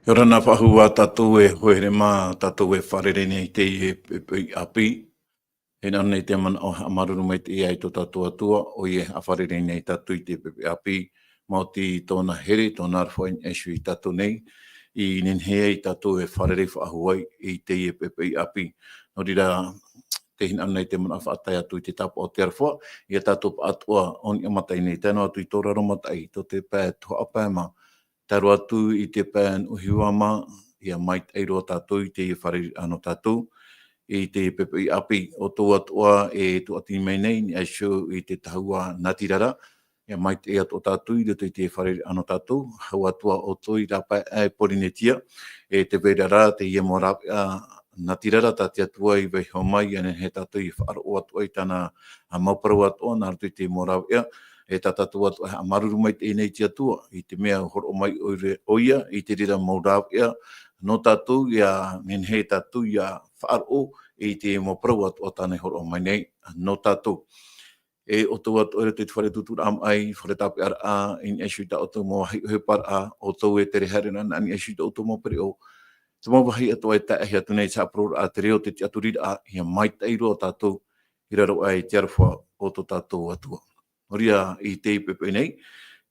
Yorana whahua tātou e hoere mā, tātou e wharere nei te i api. E nana nei te mana o amaruru mai te ai tō tātou atua, o i e a wharere nei tātou i te pepe api. Mauti tōna here, tōna arwhain esu i tātou nei. I nenhea i tātou e wharere whahuai i te i pepe api. No rira, te hina nei te mana whaatai atu i te tapa o te arwha. I a tātou atua on i amatai nei. Tēnā atu i tōra romatai, tō te pē tua apēma. Taru atu i te pēn uhiwama, ia mai eiro tātou i te whare ano tātou, i te pepe i api o tō atua e tu ati mei nei, ni aisho i te tahua natirara, ia mai te ato tātou i te whare ano tātou, hau atua o tō i rapa e Porinetia, e te verara te ia morap natirara tā te atua i vei homai, ane he tātou i whaaro o atua i tāna mauparau atua, nā ratu i te morap e tātou atu a maruru mai te nei te atua, i te mea horo mai oia, i te rira maurau no tātou, ia nenhei tātou, ia whaaro, i te moprau atu o tāne horo mai nei, no tātou. E o tō atu ere te whare tutura am ai, whare tāpe ara a, in esu i tā o tō mō he par a, o tō e tere herena, ani esu i tā o tō mō pere o. Te mō wahi atu ai tā ehi atu nei sa aprora a te reo te atu rira a, ia mai teiro o tātou, i raro ai te arwha o tō tātou atua. Horia i te pepe nei,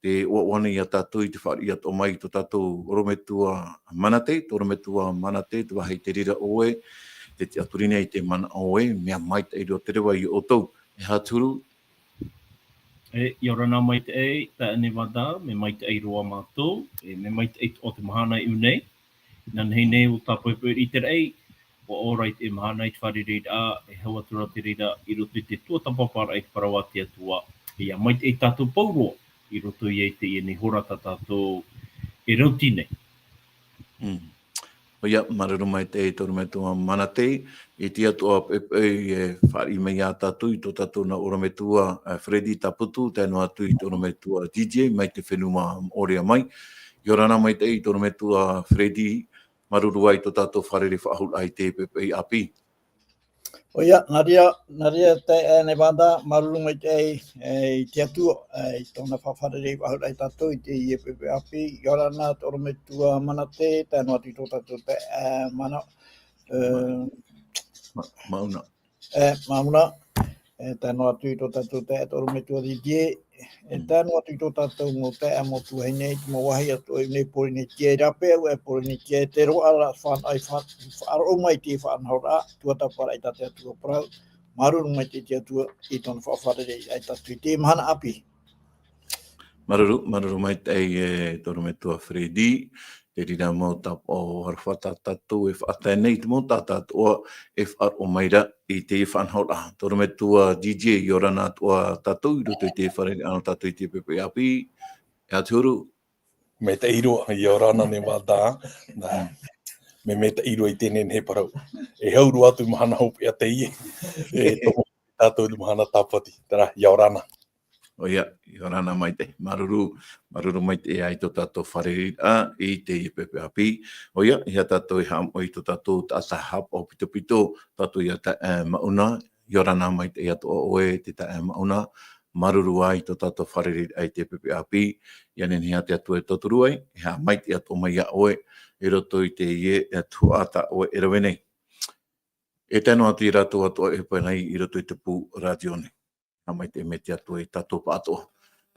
te oawana i a tātou i te whaari i ato mai tō tātou orometua manate, tō orometua manate, te wahi te rira oe, te aturine i te mana oe, mea mai te iro te rewa i o tau. E hāturu? I orana mai te ei, tā ane wada, me mai te ei roa mātou, me mai te ei o te mahana i unei, nan hei nei o tā poepoe i te rei, o orai te mahana i te whare reira a, e hau atura te reira i roto i te tuatapapara i te parawa te atua. Ia mai te tātou pauroa, i roto i te i nei horata tātou e rauti nei. Oia, maruru mai te tōru mai tō manate, i te atua pepe e whari mei a tātou, i tō tātou na orometua Freddy Taputu, tēnā atu i tō orometua DJ, mai te whenua orea mai. I orana mai te i tō orometua Freddy, maruru ai tō tātou wharere whahul ai te pepe i api. Oia, naria te ane wanda, maruru mai te i te atua, i tōna whawharere wahura i tātou i te IEPP api, i orana tōro me tua manate, tēnā atu i tō tātou te mana. Mauna. Mauna, tēnā atu i tō tātou te tōro me tua DJ, tēnā atu i tō tātou mō te mo tu hei nei, mō wahi atu i nei Porinetia i rape, au e Porinetia te roa ara whaaro mai te whaanhaura, tuatapara i tate atua parau, maruru mai te atua i tōna whawharere i tatu i te mahana api. Maruru mai te tōru me tua Freddy, te rira mō tap o harwhata tātou e whaatai nei, te mō tātou e whaaro maira i te whanhaura. Tōru me tua DJ i orana tua tātou, i roto i te wharere ano tātou i te pepe api, e aturu. Me te iro i orana ne wada, me te iro i tēnen he parau. E hauru atu mahana hopi a te ie, e tomo tātou i mahana tāpati, tera, i orana. Oia, i orana mai te maruru mai te ai tō tātou wharerira i te IEPP api. Oia, i a tātou i ham o i tō tātou tāta hap o pito, tātou i a ta mauna, i orana mai te ato o oe te ta mauna, maruru ai tō tātou wharerira ai te IEPP api, i anen hea te atu e toturu ai, i ha mai te ato mai a oe, i roto i te ie e tuata oe e rawenei. E tēnā atu i rato ato e painai i roto i te pū radione. Mai te mete atu e tātou pātoa.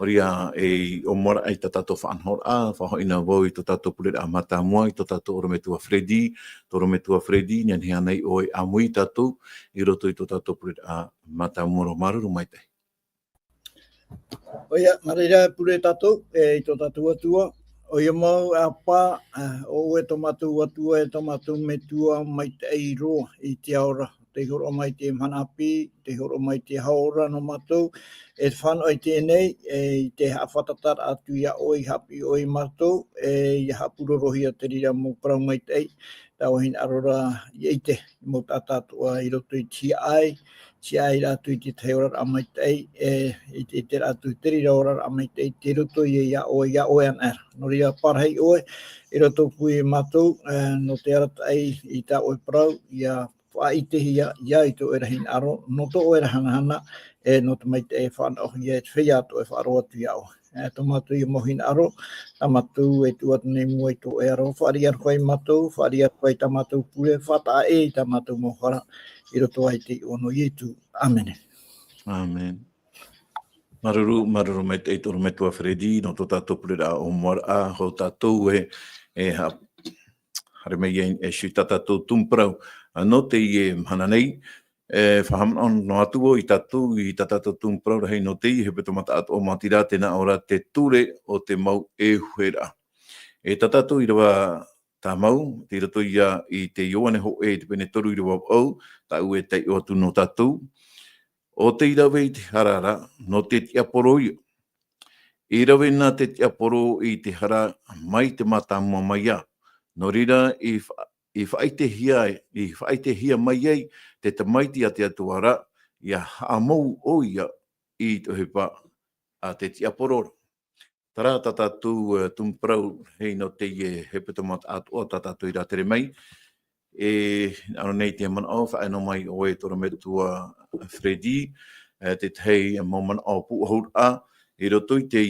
Oria e o mora ai tātou whanhora, whahoina wau i tō tātou pure a mata mua, i tō tātou orometua Freddy, tō orometua Freddy, nian hea nei oe a mui tātou, i roto i tō tātou pure a mata mua maruru mai te. Oia, marira pure tātou, i tō tātou atua, oia mau a pā, o e tō mātou atua, e tō mātou metua mai te eiroa i te aora. Te horo mai te manapi, te horo mai te haora no mātou. E whano i tēnei, i te hawhatatara atu ia oi hapi oi mātou, i hapurorohi a te rira mō parau mai te ei. Tau hin arora i eite, mō tātātua i roto i tia ai rātu i te teora a mai te ei, i te rātu i te rira ora a mai te ei, te roto i ia oi an era. No ria parhei oi, i roto pui mātou, no te arata ei i tā oi parau, ia whaitehia ia i tō erahin aro, no tō era hana, no te mai te e whanau, ia e te whia tō e whaaro atu iau. Tomatu i mohina aro, tamatu e tuat nei mua i to e aro, whari ar koe matou, whari ar koe tamatu pule, whata e tamatu mohara, i roto ai te ono i tu. Amen. Amen. Maruru mai te eitoro me tua Fredi, no tō tātou purera o moara a, ho tātou hare mei e shui tātou tumprau, no te i hana nei, whahamana no atuo i tātou tumprau hei no te i, he peto mata atu o matira tēnā ora te ture o te mau e huera. E tātou i rawa tā mau, te rato ia i te ioane ho e te pene toru i rawa au, tā ue te o atu no tātou, o te irawe i te harara, no te tia poro i. I rawe nā te tia poro i te hara mai te mata mua mai a. No rira i whaite hia mai ei te tamaiti a te atuara i a hamau o ia i te hepa a te tia poro. Tara tātou tumprau hei no te he pitamat atu o tātou i rā tere mai. Ano nei te mana o whaeno mai o e toro me tua Fredi, te tei mana o puhau a, i roto i te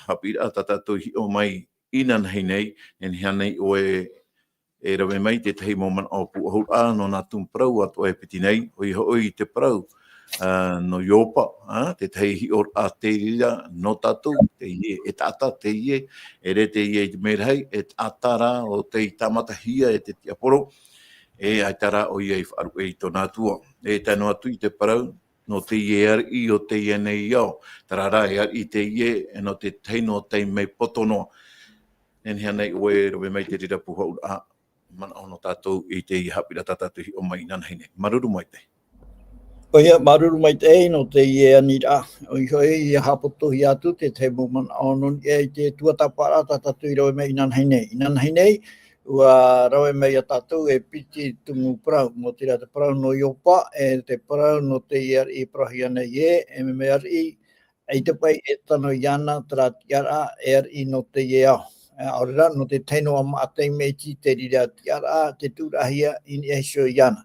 hapira tātou hi o mai inan hei nei, en hea nei o e rawe mai te tei mana o puhau a, no nā tumprau atu e piti nei, o i hoi te prau, no iopa, te tei hi o a te rira, no tātou, te ie, e tata te ie, e re te ie te merhei, e tatara o te tamata hia e te tiaporo, e aitara o iei wharu e tō nātua. E tano atu i te parau, no te ie ar i o te ie nei iau. Tarara e ar i te ie, e no te teino te mei potono. En hea nei oe rowe mai te rira puhau a mana ono tātou i te i hapira tātou hi o mai nanahine. Maruru mai te. Oia, maruru mai te no te ie anira. O i hoi i hapoto hi atu te te moman ono e te tuatapara tātou i rowe mai nanahine. Nanahine, ua rawe mai a tātou e piti tungu prau, mo te rata prau no iopa, e te prau no te iar i prahi ana e me me ar i, e te pai e tano iana, tra tiara, e ar i no te ao. Aurera, no te teino a mātei meiti te rira tiara, te tūrahia in e sio iana.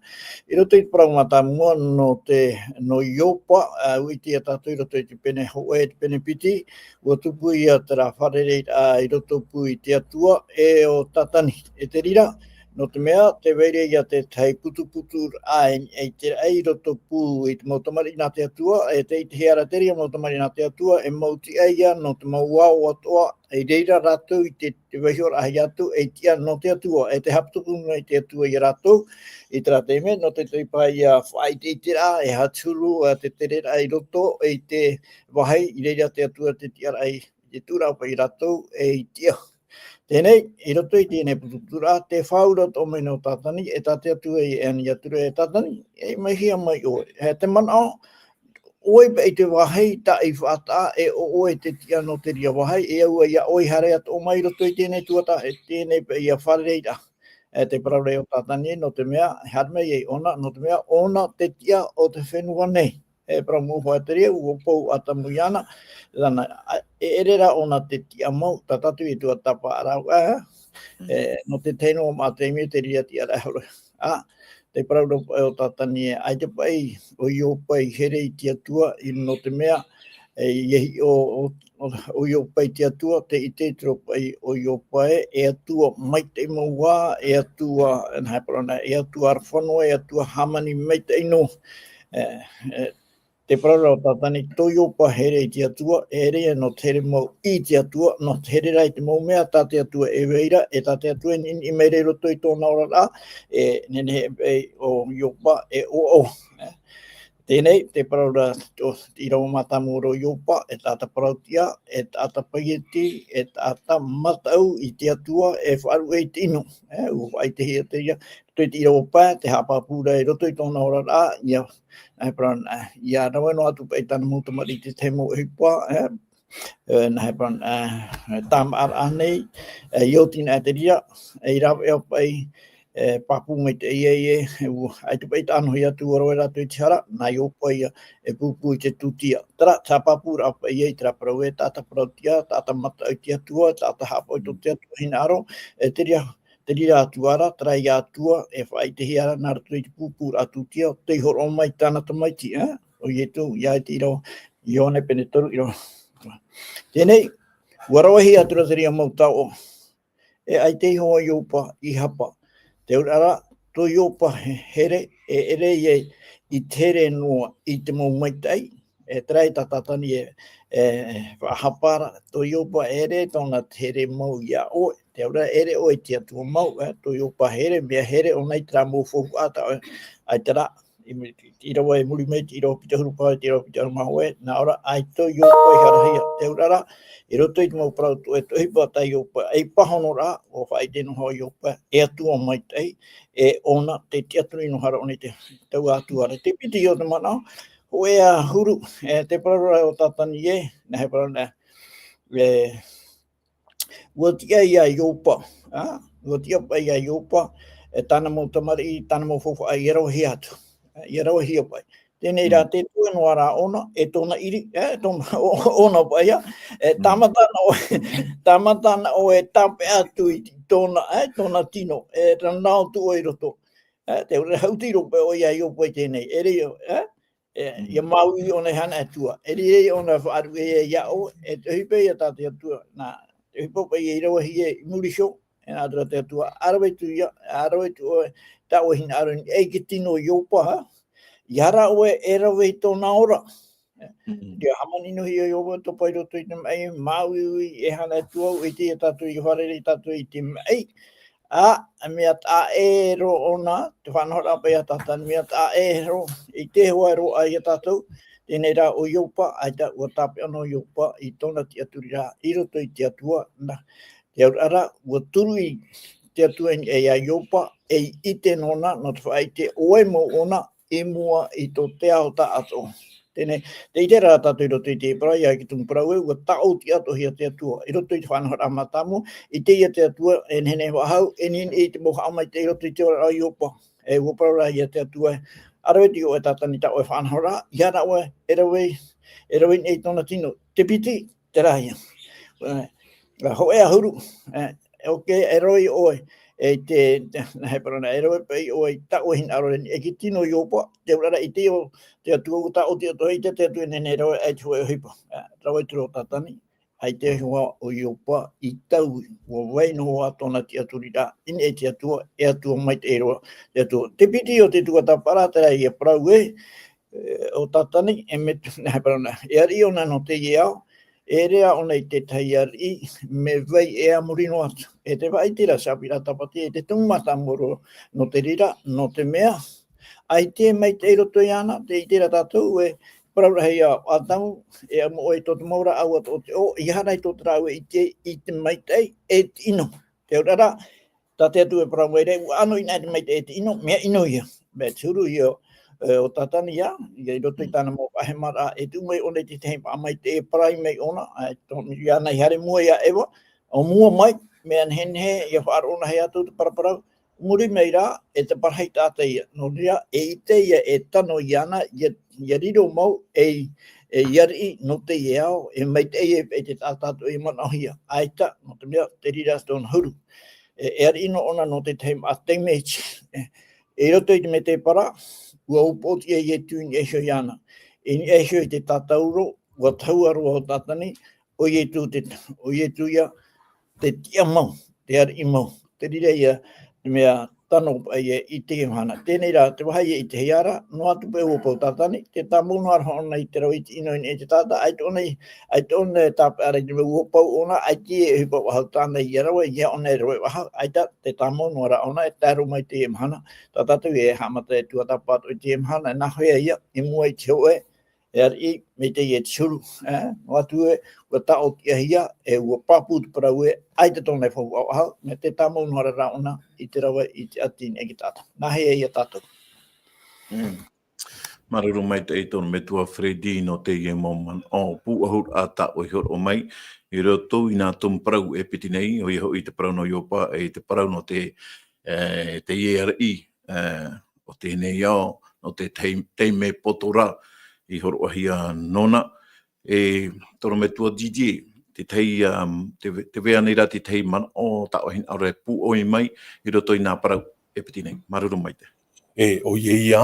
I roto i prau mata mua no te no iopa, uiti a tātou i roto i te pene hoe, te pene piti, ua tupu i a tera wharereit i roto pu i te atua e o tatani. E te rira, no te mea, te veire i a te tei putu e te ei roto pu i te mautamari nā te atua, e te i te heara teri a mautamari nā te atua, e mauti eia no te mauau atoa, e reira rātou i te wehior ahi atu, e tia no te atua, e te haptupu i te atua i rātou, i tera te me, no te tuipai a whai te itira, e haturu, te terera i roto, e te wahai, i reira te atua te tiara i te tūraupa i rātou, e i tia. Tēnei, i roto i tēnei pututura, te whaura tō mai no tātani, e tāte atua i eni atura e tātani, e mai hia mai oe. He te manao, oe pe i te wahai ta i whata e o oe te tia no te ria wahai, e aua ia oi harea tō mai roto i tēnei tuata, e tēnei pe i a whareira. E te parare o tātani, no te mea, harmei e ona, no te mea, ona te tia o te whenua nei. E pramu hoa te rea, ua pou atamu iana, lana, e erera ona te tia mau, tatatu i tua tapa arau, no te teino o māteimi te ria tia rehoro. Te parau o tātani e ai te pai, o i o pai here i tia tua, i no te mea, o i o pai tia tua, te i te tropai o i o pai, e atua mai te maua, e atua, e atua arwhanua, e atua hamani mai te ino, te parara o tātani toi opa here i te atua, e rea no te here mau i te atua, no te here rai te mau mea, tāte atua e weira, e tāte atua i meire roto i tōna ora rā, e nene o iopa e o. Tēnei, te parara i rau matamuro iopa, e tāta parautia, e tāta paieti, e tāta matau i te atua, e wharu e tino, ai te hea te ia, toi te ira opa, te hapapura e roto i tōna ora rā, ia rawe no atu pei tāna mūtamari te temo hipa, tam ar anei, iotina te ria, e rawe o pei, papu mai te ie, ai te pei tāno hi atu oroe rātu i te hara, nā i opa ia e pupu i te tutia. Tara, tā papu rāpa ia i tera parau e tāta parautia, tāta mata i te atua, tāta hapa i tō te atua hina aro, te rira atuara, tara i atua, e whai te hiara nā rātu i te pupu rātu tia, te horo mai tāna tamaiti, o i etu, ia i te iro, i one pene toru, iro, Tēnei, warawahi atura seria mau tau. E ai te hoa iopa I hapa. Te urara, tō iopa here, e ere I tere noa I te mau maitai. E trai tatatani whahapara, tō iopa here tōna tere mau ia oe. Te ura ere oe tia tua mau, tō iopa here, mea here o nei tera mō whoku ata ai tera. I rawa e muri mei, I rawa pita hurupa, I rawa pita hurumahoe, nā ora ai tō iopa I harahia. Te urara, I roto I te mau parau tō e tohipa tai iopa, e pahono rā, o whai tēnu hoa iopa, e atua mai tai, e ona te tiaturi no hara o nei te tau atuara. Te piti o te mana, o e a huru, te parau o tatani e, na he parau na, ua tia I a iopa, ua tia pa I a iopa, e tāna mau tamari, tāna mau fofu ai, e rawa hi atu. I rawa hi pai. Tēnei rā te tuenua rā ona, e tōna iri, tōna ona pai ia, tamatana o e tape atu I tōna tino, e ranau tu o I roto. Te ure hautiro pe o ia I opai tēnei, ere o, ia maui o nei hana atua, ere o na whaaru e iao, e te hipe ia tāte atua, nā, te hipo pai I rawa hi e murisho, e nā tura te atua, arawaitu ia, arawaitu o tau hina arani, e ki tino I opa, Yara oe e rawe I tōna ora. Ria hamani no hi o iowa tō pai roto I te mai, maui e hana atua, e te tatu I wharere I tatu I te mai. Mea tā e ro ona, te whanahora pai a tātan, mea tā e ro, I te hoa ro ai a tātou, tēnei rā o iopa, ai tā ua tāpe ana o iopa, I tōna te aturi rā, I roto I te atua, na, te aurara, ua turu I te atua e a iopa, e I te nona, no te whai te oe mo ona, e mua I tō te ao ta ato. Tēnei, te I te rā tātou I roto I te parau, ia ki tūng parau e, ua tau ti ato hi a te atua. I roto I te whanahora matamu, I te ia te atua, e nene wahau, e nini I te moha amai te I roto I te ora au iopa. E ua parau rā hi a te atua. Araweti o e tātani ta o e whanahora, iara o e rawei nei tōna tino. Te piti, te rāhia. Ho e ahuru, e roi oe. E te he parana e roe pai o I ta o hin aroreni e ki tino iopa te urara I te o te atua o ta o te atua I te atua nene roe e te hoe hipa rawe turo tatani ai te hoa o iopa I tau o waino hoa tōna te aturi rā in e te atua mai te eroa te atua te piti o te tua ta paratera I e parau o tatani e me he parana e ari o nano te iao e rea o nei te taiari me vai e amurino atu. E te vai tira sapira tapati e te tungmata moro no te rira, no te mea. Ai te mai te roto I ana, te I tira tātou e paraurahei a tamu e amo o e tō te maura au ato o te o, I harai tō te rau I te mai tei e te ino. Te urara, tā te atu e paraurahei, ano I nai te mai tei e te ino, mea ino ia. Me turu ia o tatani ia, I roto I tāna mō pahemara, e tūmei o nei te tehi amai te e parai mei ona, ia nei hare mua ia ewa, o mua mai, mea nhenhe, ia whaaro ona hei atu te paraparau, muri mei rā, e te parahei tātai ia, no ria, e ite ia e tano I ana, ia riro mau, e iari no te iao, e mai te e te tātātu e manahia, aita, no te mea, te rira stone huru, e ari ino ona no te tehi a te mechi, e roto I te me te para, ua upoti e tūni e hoi ana. E ni e hoi te tātauro, ua tauaroa o tātani, o i tū ia te tia mau, te ari I mau. Te rire ia, te mea tano I te hana. Tēnei rā, te wahai I te hiara, no atu pe uopo o tātani, te tā mono ara ona I te rau I te ino I te tāta, ai tōne tāpe ara I te uopo ona, ai te e hupa wahau tāna I arawa, ia ona e roe wahau, ai te tā mono ara ona, e tāro mai te emhana, tā tātou e hamata e tua tāpato I te emhana, e nahoia ia, I mua I te hoe, e ari me te I e tsuru, no atu e, ua tao tia hia, e ua papu te parau e, ai te tōna e whau au ahau, me te tā mono ara rā ona, I te rawa I te atine e ki tātou. Nahe e ia tātou. Maruru mai te eitonu me tua Fredi no te ie moman o puahur a ta o hor o mai I roto I nā tom parau e piti nei o I te parau no iopa e te parau no te IRI o te nei ao no te teime potora I hor o hia nona e toro me tua DJ te tei te wea nei rā te tei man o ta o hin aure pu o I mai I roto I nā parau e piti nei. Maruru mai te. O ia,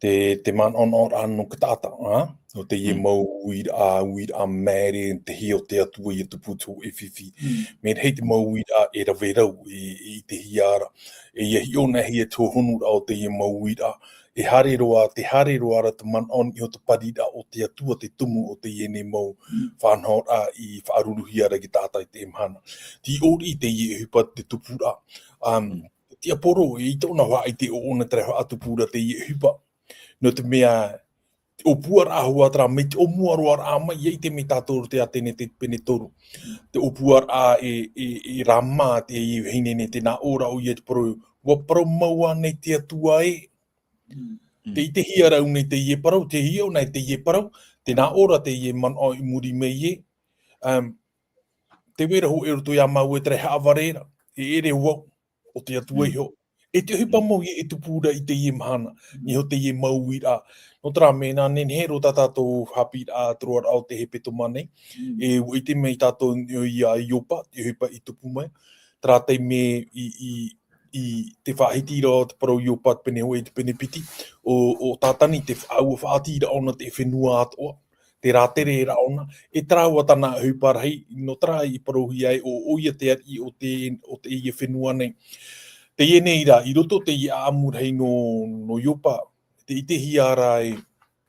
te man on anu ka tata, no te ye mau uir a mere, te hi o te atua i te putu e whiwhi. Me hei te mau uir a e ra verau i te hiara. E ia hi o nahi e tō honu o te ye mau uir a. E hare roa, te hare roa ra te man on i o te parida o te atua te tumu o te ye ne mau whanhor a i whaaruruhi ara ki tata i te mhana. Ti ori i te ye hupa te tupura. Te aporo i tōna wha i te o ona treha atupura te ye hupa. No te mea o puar ahua tra me te o muaroar a mai i te me tātou te atene te pene toru. Te o puar a e rama te i hinene te nā ora o i te pro. Wa pro maua nei te atua e. Te i te hiara au nei te ie parau, te hiau nei te ie parau, te nā ora te ie man o i muri me ie. Te wera ho e roto i a mau e treha awarera, e ere wau o te atua i ho. E te hipa mo e tupura i te ie mahana, ni ho te ie mau i a. No tra mena, nen hero ta tātou hapi a troar au te hepe tomane, e i te mei tātou i a iopa, te hipa i tupu mai, tra te me i te whahitira o te parau iopa pene ho e te pene piti, o tātani te au whaatira ona te whenua atoa, te rātere e raona, e traua tana huparahi, no tra i parohi ai o oia te ari o te ie whenua nei. Te ie nei ra, i roto te ie amurhei no iopa, te i te hiara e,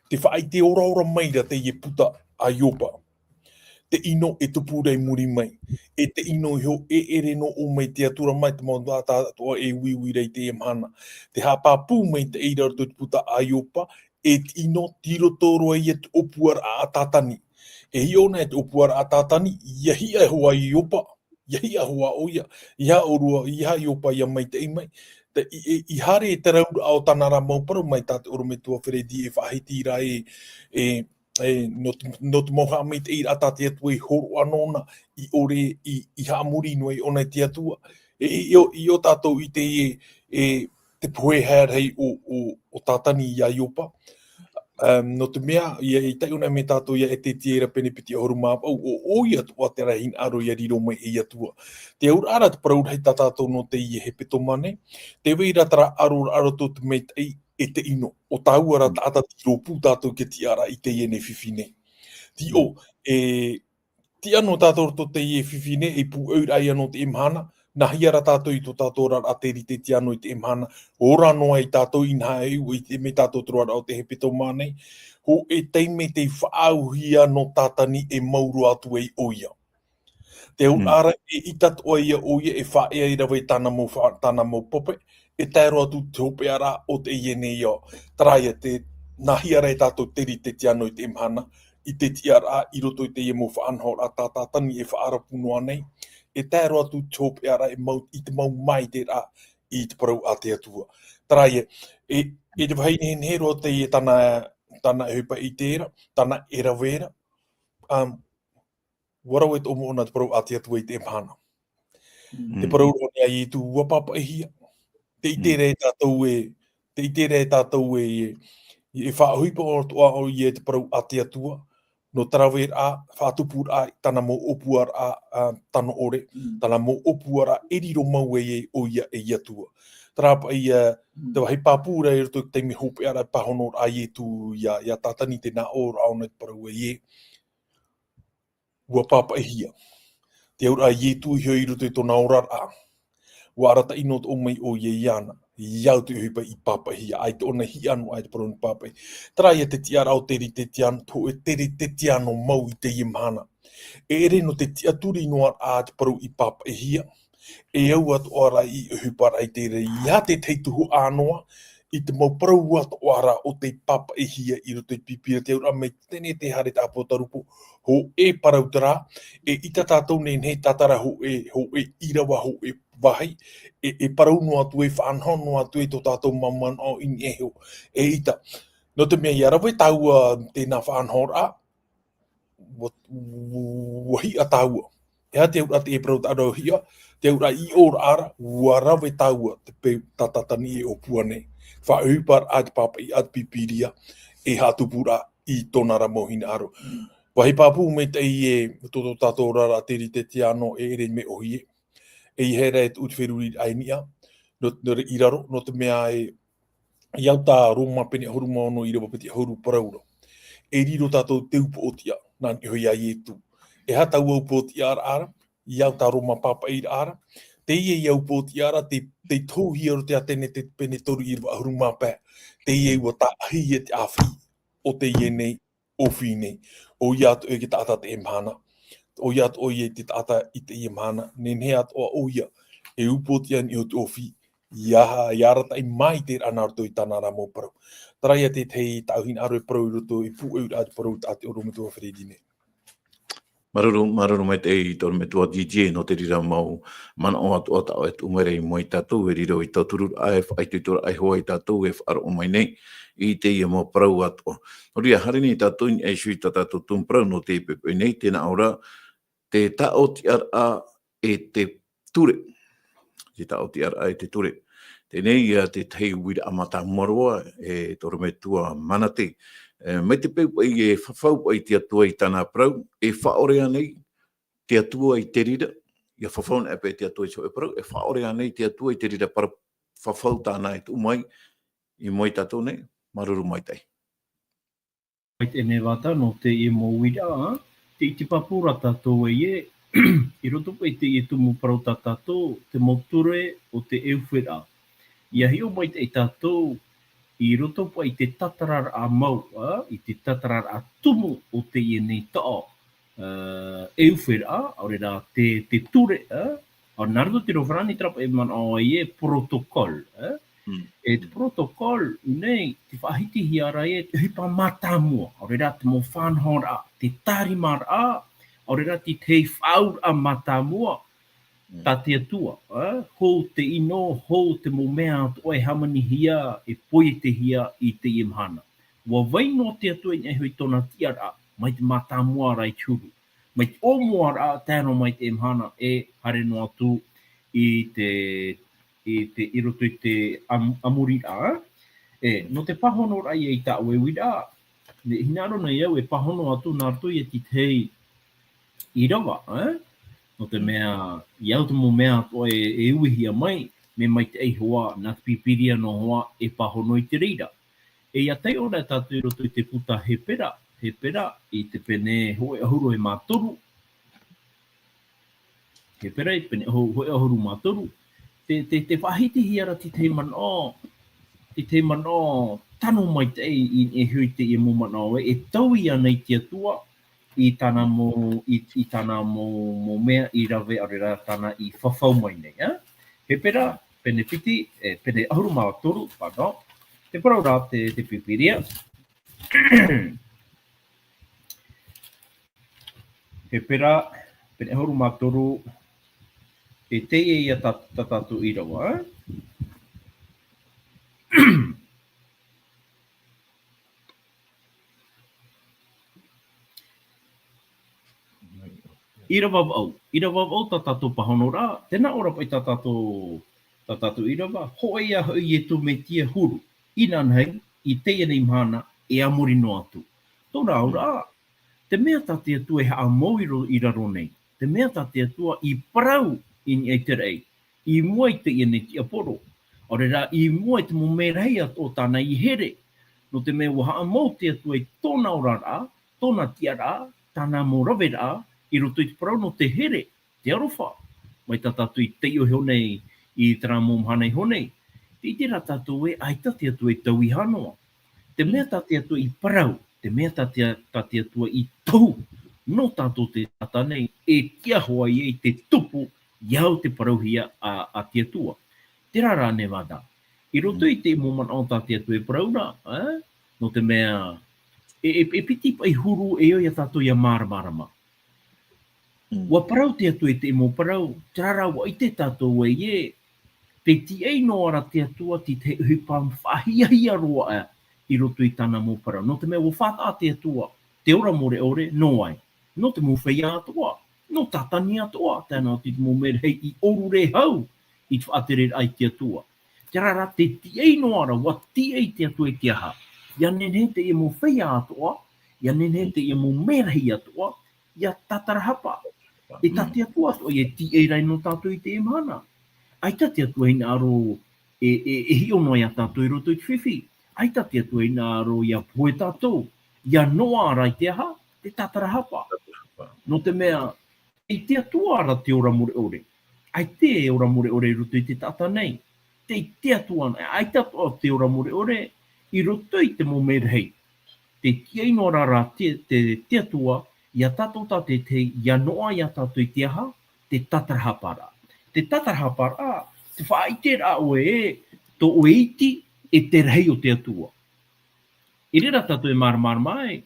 te whaai te ora maira te ie puta a iopa. Te ino e tupurei muri mai. E te ino i ho e ere no o mai te atura mai te maunga tātoa e wiwi rei te emhana. Te hapapū mai te eira te puta a iopa, e te ino tiro tōroa i e te opuar a tātani. E hi ona e te opuar a tātani, ia hi a hoa i iopa. Ia hi a hoa oia. Ia orua, ia iopa ia mai te imai. I hare e te raura ao tanara mauparo mai tāte oro me tua wheredi e whahitira no te moha mai te ira tāte atua i horo anona i ore i haamuri noi ona te atua. I o tātou i te poe hei o tātani i a iopa. No te mea, i tai ona me tātou ia e te tiera pene piti ahoru māpau, o ia tua te rahin aro ia riro mai e atua. Te aur ara te paraur hei tātou no te ie he peto mane, te weira tara aro tō te mei tei e te ino, o tāu ara tāta tiro pū tātou ke ti ara i te ie ne whiwhine. Ti o, ti ano tātou tō te ie whiwhine, e pū aur ai ano te imhana, na hiara tātou i tō tātou rara a te rite ti ano i te imhana, ora noa i tātou inha eu i te me tātou troara o te he peto manei, ho e teime te whaauhia no tātani e mauru atu e oia. Te au ara e itatoa ia oia e whaea i rawe tāna mau pope, e tēro atu te hope ara o te iene ia. Traia te nahiara e tātou te rite ti ano i te imhana, i te tiara i roto i te ie mo whaanhor a tātani e whaarapunoa nei, e tēro atu tōpe ara i te mau mai te rā i te parau a te atua. Traia, e te whaine hero te i tana hupa i tēra, tana e rawera, warau e tō moona te parau a te atua i te emhana. Te parau roni ai i tū wapapa e hia. Te i tere e tātou e whaahuipa o toa o i e te parau a te atua, no tarawer a whaatupur a tana mo opuar a tano ore, tana mo opuar a eriro mau e o ia e iatua. Tarapa i te wahi pāpūra e roto te me hope ara pahonor a ie tu ia tātani te nā ora au nei parau e ie. Ua pāpa e hia. Te aura a ie tu i hoi roto i tōna orar a. Ua arata inot o mai o ie iana. Iau te huipa i pāpa hia, ai te ona hi anu ai te paroni pāpai. Trai e te tiara o te rite tiano, to e te rite tiano mau i te imhana. E ere no te tiaturi noa a te paru i pāpa hia. E au atu ara i hupara i te re, ia te teituhu ānoa, i te mau parau atu ara o te pāpa hia i roto i pipira te aura me tene te hare te apotarupo, ho e parau tara, e ita tātou nei nei tātara ho e irawa ho e wahi, e parau no atu e whanhon no atu e tō tātou maman o ini e ho, e ita. No te mea iarawe taua tēnā whanhor a, wahi a taua. Ea te aura te e parau tātou hia, te aura i ora ara, warawe taua te pe tatatani e o puane. Whaupar a te papa i at pipiria, e hatupura i tonara mohina aro. Wahi papu me te i e toto tātou rara te rite te ano e ere me ohi e. E i hera e te utwheruri ainia, no i raro, no te mea Iau tā roma pene horu maono I rewa peti horu parauro. E riro tātou te upo o tia, nā ni hoi ai e tū. E hata ua upo o tia ara, iau tā roma papa I ara, te ie iau upo o tia ara, te tōhi aro te atene te pene toru I rewa horu mapē. Te ie ua tā ahi e te awhi, o te ie nei, o whi nei. O ia atu e ki tāta te emhana. O ia atu o ie te tāta I te emhana. Nenhe atu o ia, e upo o tia ni o te ofi. Ia rata I mai te ana roto I tāna rā mō parau. Tarai a te tei tauhina aro e parau I roto I pu eur atu parau tāte oro metua wharedine. Maruru mai te I tōru me tua DJ no te rira mau mana o atu ata o e umere I mo I tātou e riro I tāturu ai whai te tora ai hoa I tātou e whaaro o mai nei I te ia mo parau atu. No ria harini I tātou I e shui tātou tūm parau no te pepe nei tēnā ora te tao ti ara e te ture. Te tao ti ara e te ture. Tēnei ia te tei wira amata moroa e tōru me tua manate. Mai te peu ai e whawhau ai te atua I tāna parau, e whaorea nei te atua I te rira, ia whawhau na epe te atua I so e parau, e whaorea nei te atua I te rira para whawhau tāna e tu mai, I moi tātou nei, maruru mai tai. Mai te ne wata no te e mo wira, te iti papura tātou e e, I roto pai te e tumu parau tātou, te moture o te euwhera. Ia hio mai te tātou, I roto pai te tatarar a mau, I te tatarar a tumu o te I nei tao. Euwhera, aure rā te ture, au nardo te rowharani trapa e man o e protokol. E te protokol, nei, te whahiti hi ara e, te hipa matamua, aure rā te mo whanhora, te tarimara, aure rā te te whaur a matamua, tā te atua, hou te ino, hou te mo mea atu e hamani hia, e poe te hia I te imhana. Wa vai no te atua I hui tona tiara, mai te matamua rai churu. Mai te omua ra tēno mai te imhana e hare no atu I roto I te amuri a. No te pahono rai e ta ue wira, ne hinaro nei au e pahono atu nā rto I te tei I rawa, no te mea, iau te mo mea to e uihia mai, me mai te eihoa, nā te pipiria no hoa e pahono I te reira. E ia tei ora tātou I roto I te puta he pera I te pene hoe ahuru he mātoru. He pera I pene hoe ahuru mātoru. Te whahiti hiara te te mano, tano mai te e hui te I mo mano e tau ia nei te atua, I tāna mo mea I rawe arera tāna I whawhau mai nei. He pera, pene piti, pene ahuru mātoru, pardon, te parau rā te pipiria. He pera, pene ahuru mātoru, e te ia tātou I rawa. Ira wawau tā tātou pahono rā, tēnā ora pai tā tātou ira wa, hoi a hoi e tu me tia huru, ina nei, I teia nei mhana, e amuri no atu. Tōna ora, te mea tā te atua e haa mau I raro nei, te mea tā te atua I parau I ni te rei, I muai te ia nei tia poro, ore rā, I muai te mo me rei ato tāna I here, no te mea wa haa mau te atua I tōna ora rā, tōna tia rā, tāna mo rawe rā, I roto I te parau no te here, te arofa. Mai tā tātou I te io honei, I te rā mō mhanei honei. Te iti rā tātou e aita te atua I tau I hanoa. Te mea tā te atua I parau, te mea tā te atua I tau. No tātou te tata nei, e tia hoa I te tupu, iau te parauhia a te atua. Te rā ne wada. I roto I te moman o tā te atua I parau rā, no te mea, e piti pai huru e oi a tātou I a māramarama. Wa parau te atua I te mo parau, te rara wa I te tātou e te ti ei no ara te atua ti te hupam whahia roa I roto I tāna mo parau. No te mea wa whata te atua, te ora more ore, no ai. No te mo whaia atua, no tatani atua, tēnā te mo mere hei I oru re hau I te whaatere ai te atua. Te rara te ti ei no ara, wa ti ei te atua I te aha. Ia nene te mo whaia atua, ia nene te mo mere hei atua, ia tatarahapa. E tati atua atua, e ti ei rai no tātou I te imhana. Ai tati atua hina aro e hi ono ia tātou I roto I te whiwhi. Ai ta te atu ina aro ia poe tātou. Ia noa ara I te aha, te tatara hapa. No te mea, I te atua ara te ora mure ore. Ai te e ora mure ore I roto I te tata nei. Te atua ana. Ai tatua te ora mure ore I roto I te momerhei. Te kia ino rara te atua, ia tātou tā te ia noa ia tātou I te aha, te tatara hapara. Te tatara hapara, te whaite rā oe tō oeiti e te rei o te atua. I rera tātou e maramara mai,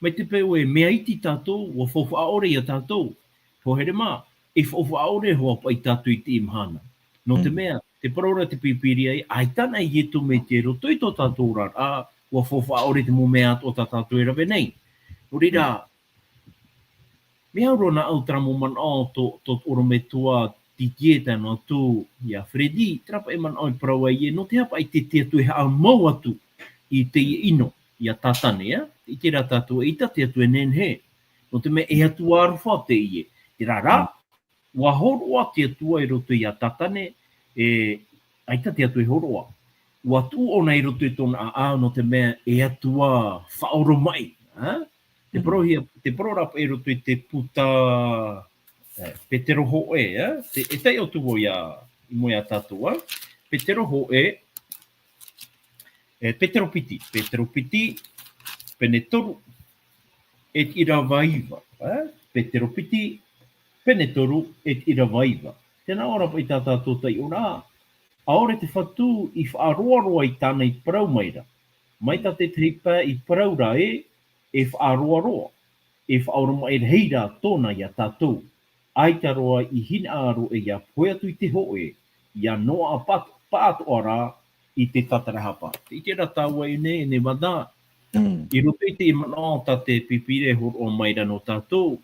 mai te peo e mea iti tātou, ua whawha aore ia tātou. Pohere mā, e whawha aore hoa pai tātou I te imhana. No te mea, te paraura te pipiri ai, ai tana I eto me te roto I tō tātou rara, ua whawha aore te mo mea o tā tātou e rawe nei. No rira, mea rona au tramo man o tō oro me tua titie tano atu ia Freddy, trapa e man o I paraua I no te hapa I te atu e haa mau atu I te ino, ia tātane, I te rā tātou e ita te atu e nenhe. No te me e atu aruwha te ie. Te rā, wa horoa te atua I roto I a tātane, aita te atu e horoa. Wa tu ona I roto I tōna a no te mea e atua whaoro mai. Te prorapa E roto I te puta Petero Ho'e, e tai o tuo ia I mo ia tātua. Petero Ho'e, Petero Piti, pene toru, et ira vaiva. Petero Piti, pene toru, et ira vaiva. Tēnā ora pa I tā tātou tai ora. Aore te whatu I whaaroaroa I tāna I parau maira. Mai tā te tripa I parau ra e whaaroaroa. E whaoro mai reira tōna ia tātou. Ai ta roa I hina aro e ia poe atu I te hoe. Ia noa paat ora I te tatara hapa. I te rataua I ne wada. I roto I te imana ta te pipire horo o maira no tātou.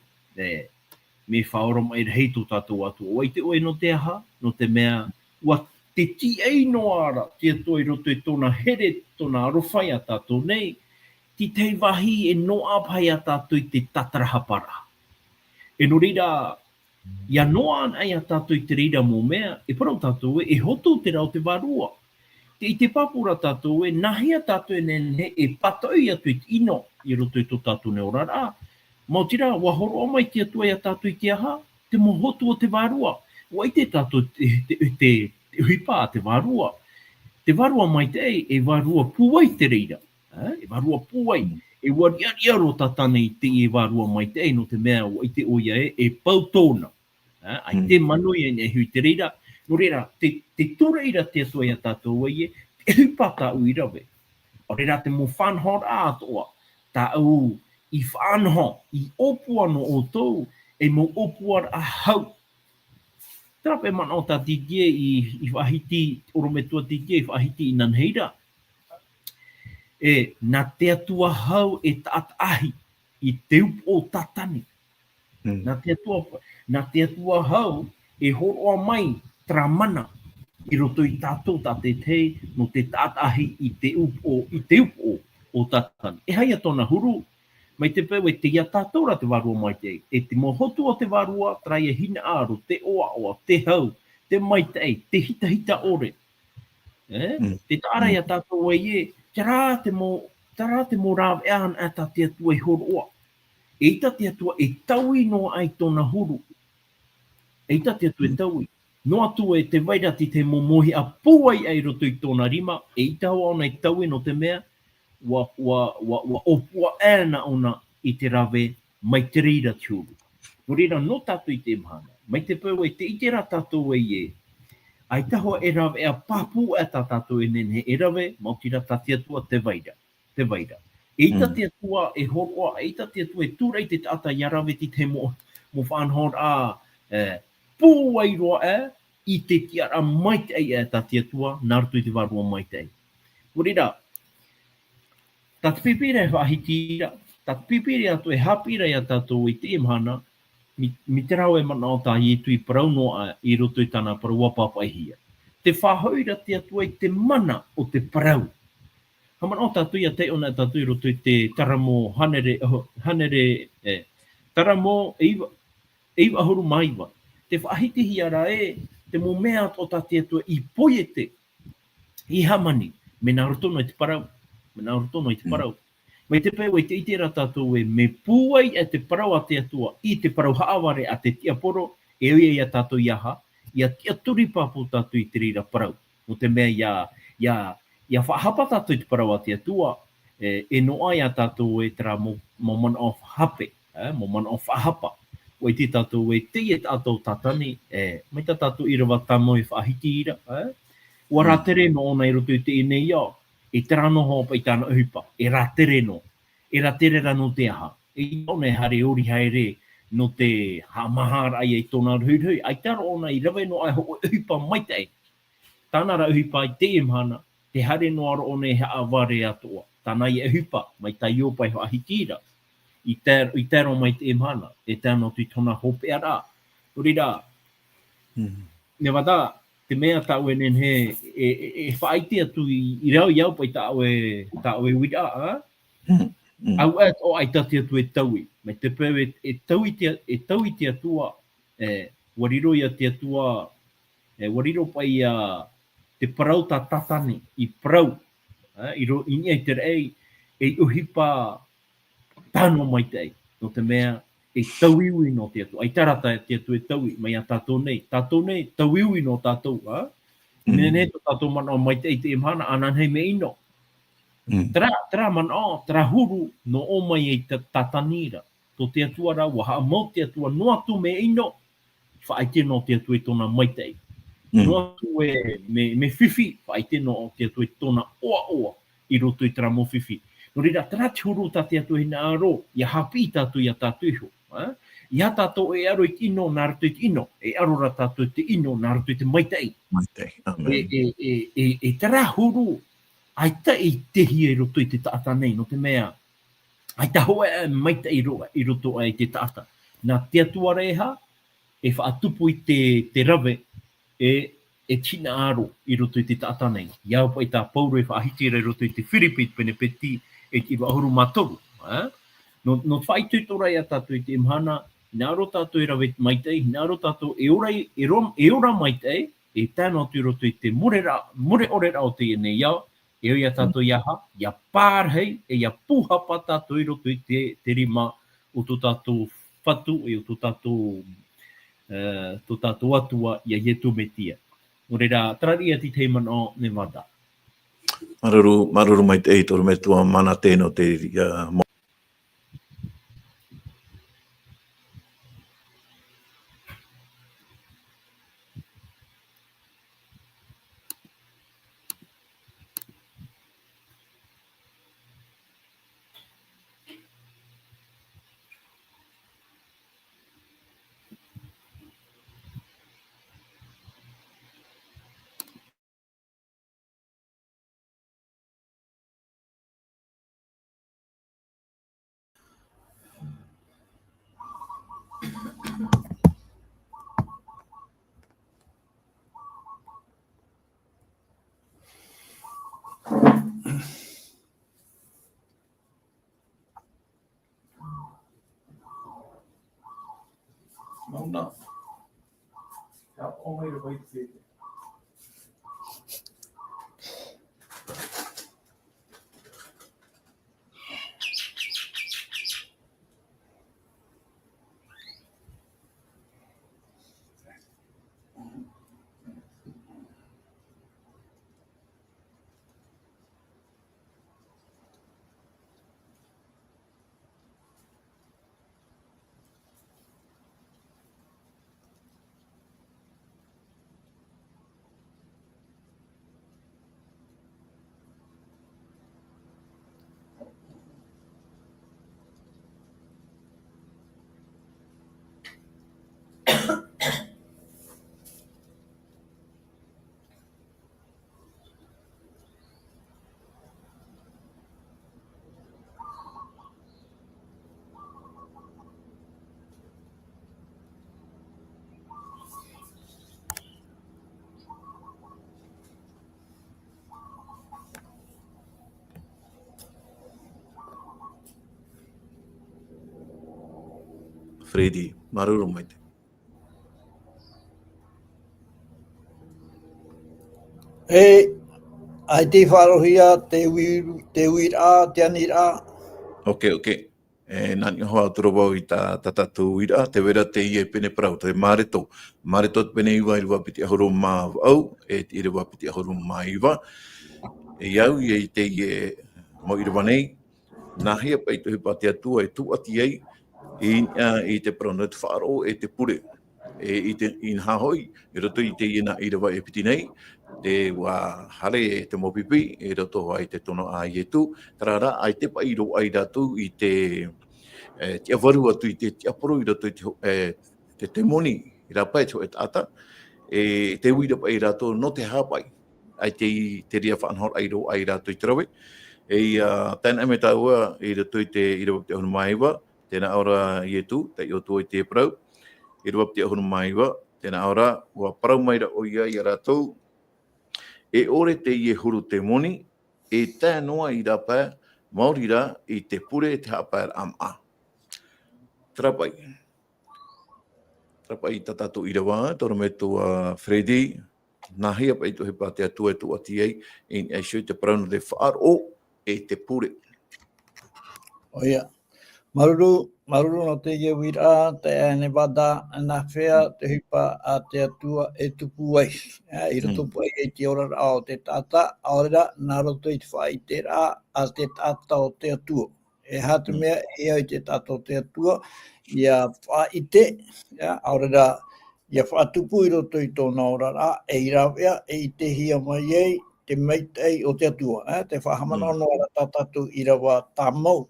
Me whaoro mai rei tō tātou atu. O te oe no te aha, no te mea, ua te ti ei no ara, te ato I roto I tōna here, tōna arowhai a tātou nei, ti tei wahi e no apai a tātou I te tatara hapara. E no reira, ia noa an ai a tātou I te reira mō mea, e parau tātou e hoto te rao te warua. I te papura tātou e nahi a tātou e nene e patai atu I te ino I roto I tō tātou ne orara. Mau tira, wa horo o mai te atua I a tātou I te aha, te mohotu o te warua. Wa I te tātou te huipa a te warua. Te warua mai te e warua puai te reira. E warua puai. E wariariaro tatane I te e warua mai te no te mea o I te oia e pautona. Ai te manui e hui te reira. No reira, te tureira te atua I a tātou e te huipa tā ui rawe. O reira te mo whanhor a atoa. Tā au I whanho, I opua no o tau, e mo opua a hau. Trape man o tā titie I whahiti, orometua titie I whahiti I nanheira. Nā te atua hau e tātahi I te upo o tatani. Nā te atua hau e horoa mai tramana I roto I tātou tā te tei no te tātahi I te upo o tatani. E hai a tōna huru, mai te peu e te ia tātou te warua mai te. E te mohotu o te warua, trai e hina aro, te oa, te hau, te mai te hita ore. Te tāra ia tātou e tarā te mo rāwe an ata te atua I horoa. E ita te atua e taui no ai tōna huru. E ita te atua e taui. No atu e te wairati te momohi a puai ai roto I tōna rima, e ita hoa ona I taui no te mea, wa opua ēna ona I te rawe mai te reira tiuru. No reira no tātou I te imhana. Mai te pau e te itera tātou e ai tahoa e rawe e a papu e tā tātou e nene e rawe, mautira tā te atua te waira. E ita te atua e horoa, e ita te atua e tūrei te tata I a rawe ti te mo whanhor a pūai roa I te tiara mai te ei tā te atua, nārtu I te warua mai te ei. No reira, tā te pipire wahitira, tā te pipire atu e hapira I a tātou I te imhana, mi te rau e mana o tā I tui parau noa I roto I tāna parau papaihia. Te whahoira te atua I te mana o te parau. Hamana o tātou I a te ona tātou I roto I te taramo hanere, taramo eiwa ahuru maiwa. Te whahitihi ara te mo mea o tā te atua I poiete I hamani, me nā rotono i te parau. Me nā rotono i te parau. Mai te pēo i te iti ra tātou e me pūai e te parau a te atua, i te parau haaware a te tia poro, e oia ia tātou iaha, ia tia turi pāpū tātou i te rira parau. No te mea ia whahapa tātou i te parau a te atua, e noa ia tātou e tera mo man of hape, mo man of whahapa. O i te tātou e te e tātou tātani, mai tā tātou i rawa tamo i whahiti ira, ua rā tere no ona i roto i te ine ia, e tera no hopa i tāna uhipa, e rā tere no, e rā tere ra no te aha, e ona e hare ori haere no te hamahara ai e tōna ruhui, ai tara ona i rawe no ai ho uhipa mai te, tāna ra uhipa i te imhana, te hare no aro ona e haa ware atoa, tāna i uhipa, mai tai opai ho ahitira, i tēro mai te imhana, e tēno tui tona hope ara, uri rā, ne wada, te mea tau e nen he, e whaiti atu i rau iau pai tau e wira, au et o ai tati atu e taui, me te peu e taui te atua, wariro ia te atua, wariro pai te parau ta tatani, i parau, i nia i te rei, e uhipa tano mai te, no te mea, e tauiwi no te atu. Ai tarata te atu e taui, mai a tātou nei. Tātou nei, tauiwi no tātou. Nene to tātou mana o mai te imhana, anan hei me ino. Tra mana o, tra huru no o mai e tatanira. To te atua ra, waha mau te atua, no atu me ino, whaite no te atu e tona mai te. No atu e me whiwhi, whaite no te atu e tona oa, i roto i tra mo whiwhi. No rira, tra te huru ta te atu hina aro, ia hapi tātou ia tātou iho. Ia tātou e aro i te ino, nā rato i te ino. E aro ra tātou i te ino, nā rato i te maitei. E tera huru, ai ta i tehi e roto i te taata nei, no te mea. Ai ta hoa e maitei i roto ai te taata. Nā te atua reha, e whaatupu i te rave, e tina aro i roto i te taata nei. Iau pa i tā pauro e whaahitira i roto i te whiripit pene peti, e ki wahuru mātoru. No whaitutora ia tātou i te imhana, nā ro tātou i rawe maitei, nā ro tātou e ora maitei, e tāna atu i roto i te more ore rao te ene iau, e oia tātou iaha, ia pārhei, e ia puhapa tātou i roto i te rima o tō tātou whatu, e o tō tātou atua, ia ietu metia. Ore rā, trari ati teiman o ne wada. Maruru mai te toru me tua mana tēno te Mauna. Ka o mai roi te. Freddy, maruru mai te. Ai te wharohia, te wira, te anira. Ok. Nani hoa toro wau i ta tatu wira, te wera te ie pene parau, te mareto. Mareto te pene iwa i rua piti ahoro mā au, e te i rua piti ahoro mā iwa. E iau i te ie mo i rua nei, nā hea pai tuhi pa te atua e tu ati ei, i te parau te whaaro e te pure. I te inhahoi, i roto i te ina i rua e piti nei, te wā hare e te mopipi, e roto ai te tono a i e tu, tarara ai te pai ro ai ratu i te te avaru atu i te aporo i roto i te moni i rā pai e tata, te uira pai rato no te hapai, ai te ria whanhor ai ro ai rato i tarawe, tēnā me tā ua i roto i te hunu maiwa, tēnā ora i e tu, te i o tu i te parau, i rua piti ahunu maiwa, tēnā ora, ua parau maira o ia i a rātou, e ore te i e huru te moni, e tā noa i rā pā, Māori rā i te pure te hapa am a. Trapai i tatatu i rawa, toro me tua Freddy, nā hea pai tu he pā te atua e tu ati ei, e shoi te parano de whaaro e te pure. Oia. Maruru no te ie wira, te ane wada, nā whea, te hipa a te atua e tupu ai. I tupu ai e te ora rā o te tata, aorera, nā roto i te whai te rā a te tata o te atua. E hata mea, e au te tata o te atua, ia whai te, aorera, ia whatupu i roto i tōna ora rā, e i rawea, e i te hia mai ei, te meitei o te atua. Te whahamanono ara tatatu i rawa tā mau.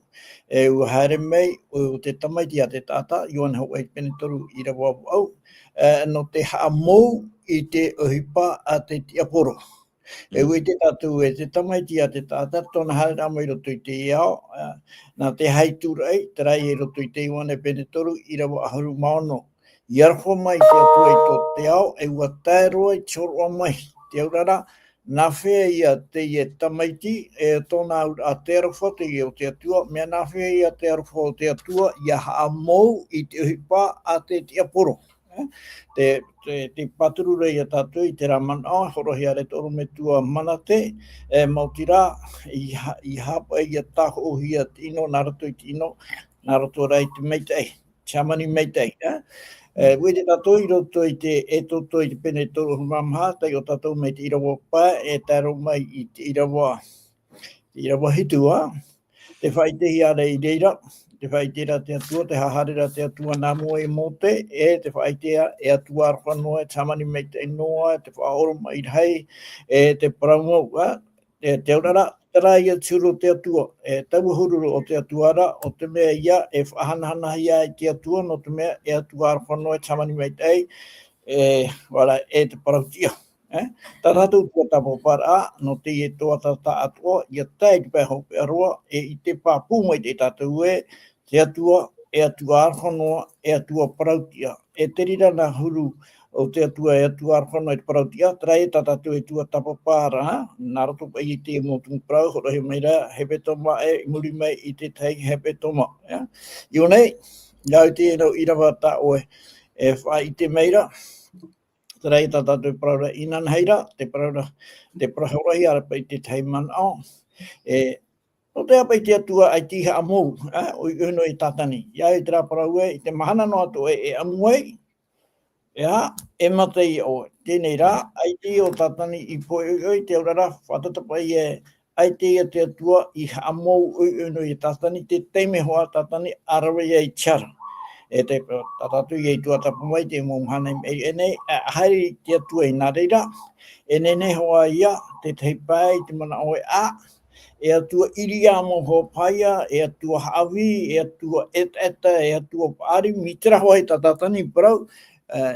E ua haere mei o te tamaiti a te tata, Ioan hau e pene toru i rawa au, no te haa mou i te ohipa a te tiaporo. E ui te tatu e te tamaiti a te tata, tōna haere rama i roto i te iao, nā te haiturei, te rai e roto i te Ioan e pene toru i rawa ahuru maono. I arwha mai te atua i tō te ao, e ua tairoa i chorua mai, te aurara, nā whea ia te ie tamaiti, e tōna a te arawha te ie o te atua, mea nā whea ia te arawha o te atua, ia haa mou i te uhipa a te tiaporo. Te paturu rei a tātou i te ramana, horohi are toro me tua manate, mauti rā, i hapa i a taho o hia tino, nā rato i tino, nā rato rei te meitei, chamani meitei. Ue te tātou i roto i te toto i te pene toro humamha, tai o tātou me te irawa pā, e tāro mai i te irawa hitua, te whaitehi ara i reira, te whaitera te atua, te haharera te atua nā mua e mote, te whaitera e atua arwhanoa, e tamani me te noa, te whaoro mai hei, te paramau, te aurara, tara ia tūro te atua, tau hururu o te atuara, o te mea ia, e whahanahana ia i te atua, no te mea e atua arwhanoa, e tamani me tei, wala, e te parautia. Tā rātou tua tapo para, no te e toa tata atua, ia tai te pēho pēroa, i te pāpū mai te tātou te atua, e atua arwhanoa, e atua parautia. E te rira nā huru o te atua e atua arwhanoa e te parautia, tera e tātou e tua tapo para, nā rato pai i te motungu parau, horohe mai rā, hepe toma muri mai i te tei hepe toma. Io nei, iau te ero irawa tā oe, e whai i te meira, tera i tātou paraura inan heira, te paraurahi ara pai te teiman au. No te apa i te atua ai tiha amou, o i uno i tatani. Ia i tera paraue, i te mahana no atu e amuei, e matei o tēnei rā, ai ti o tatani i poe ui te aurara, whatatapai ai te atua i amou ui uno i tatani, te teime hoa tatani arawe i tiara. E te tatatu i tua tapumai te mōmhana i nei, haere te atua i nā reira, e nei hoa ia, te teipai, te mana oe e atua iri amo ho paia, e atua hawi, e atua eta, e atua pāri, mi tira hoa i tatatani parau,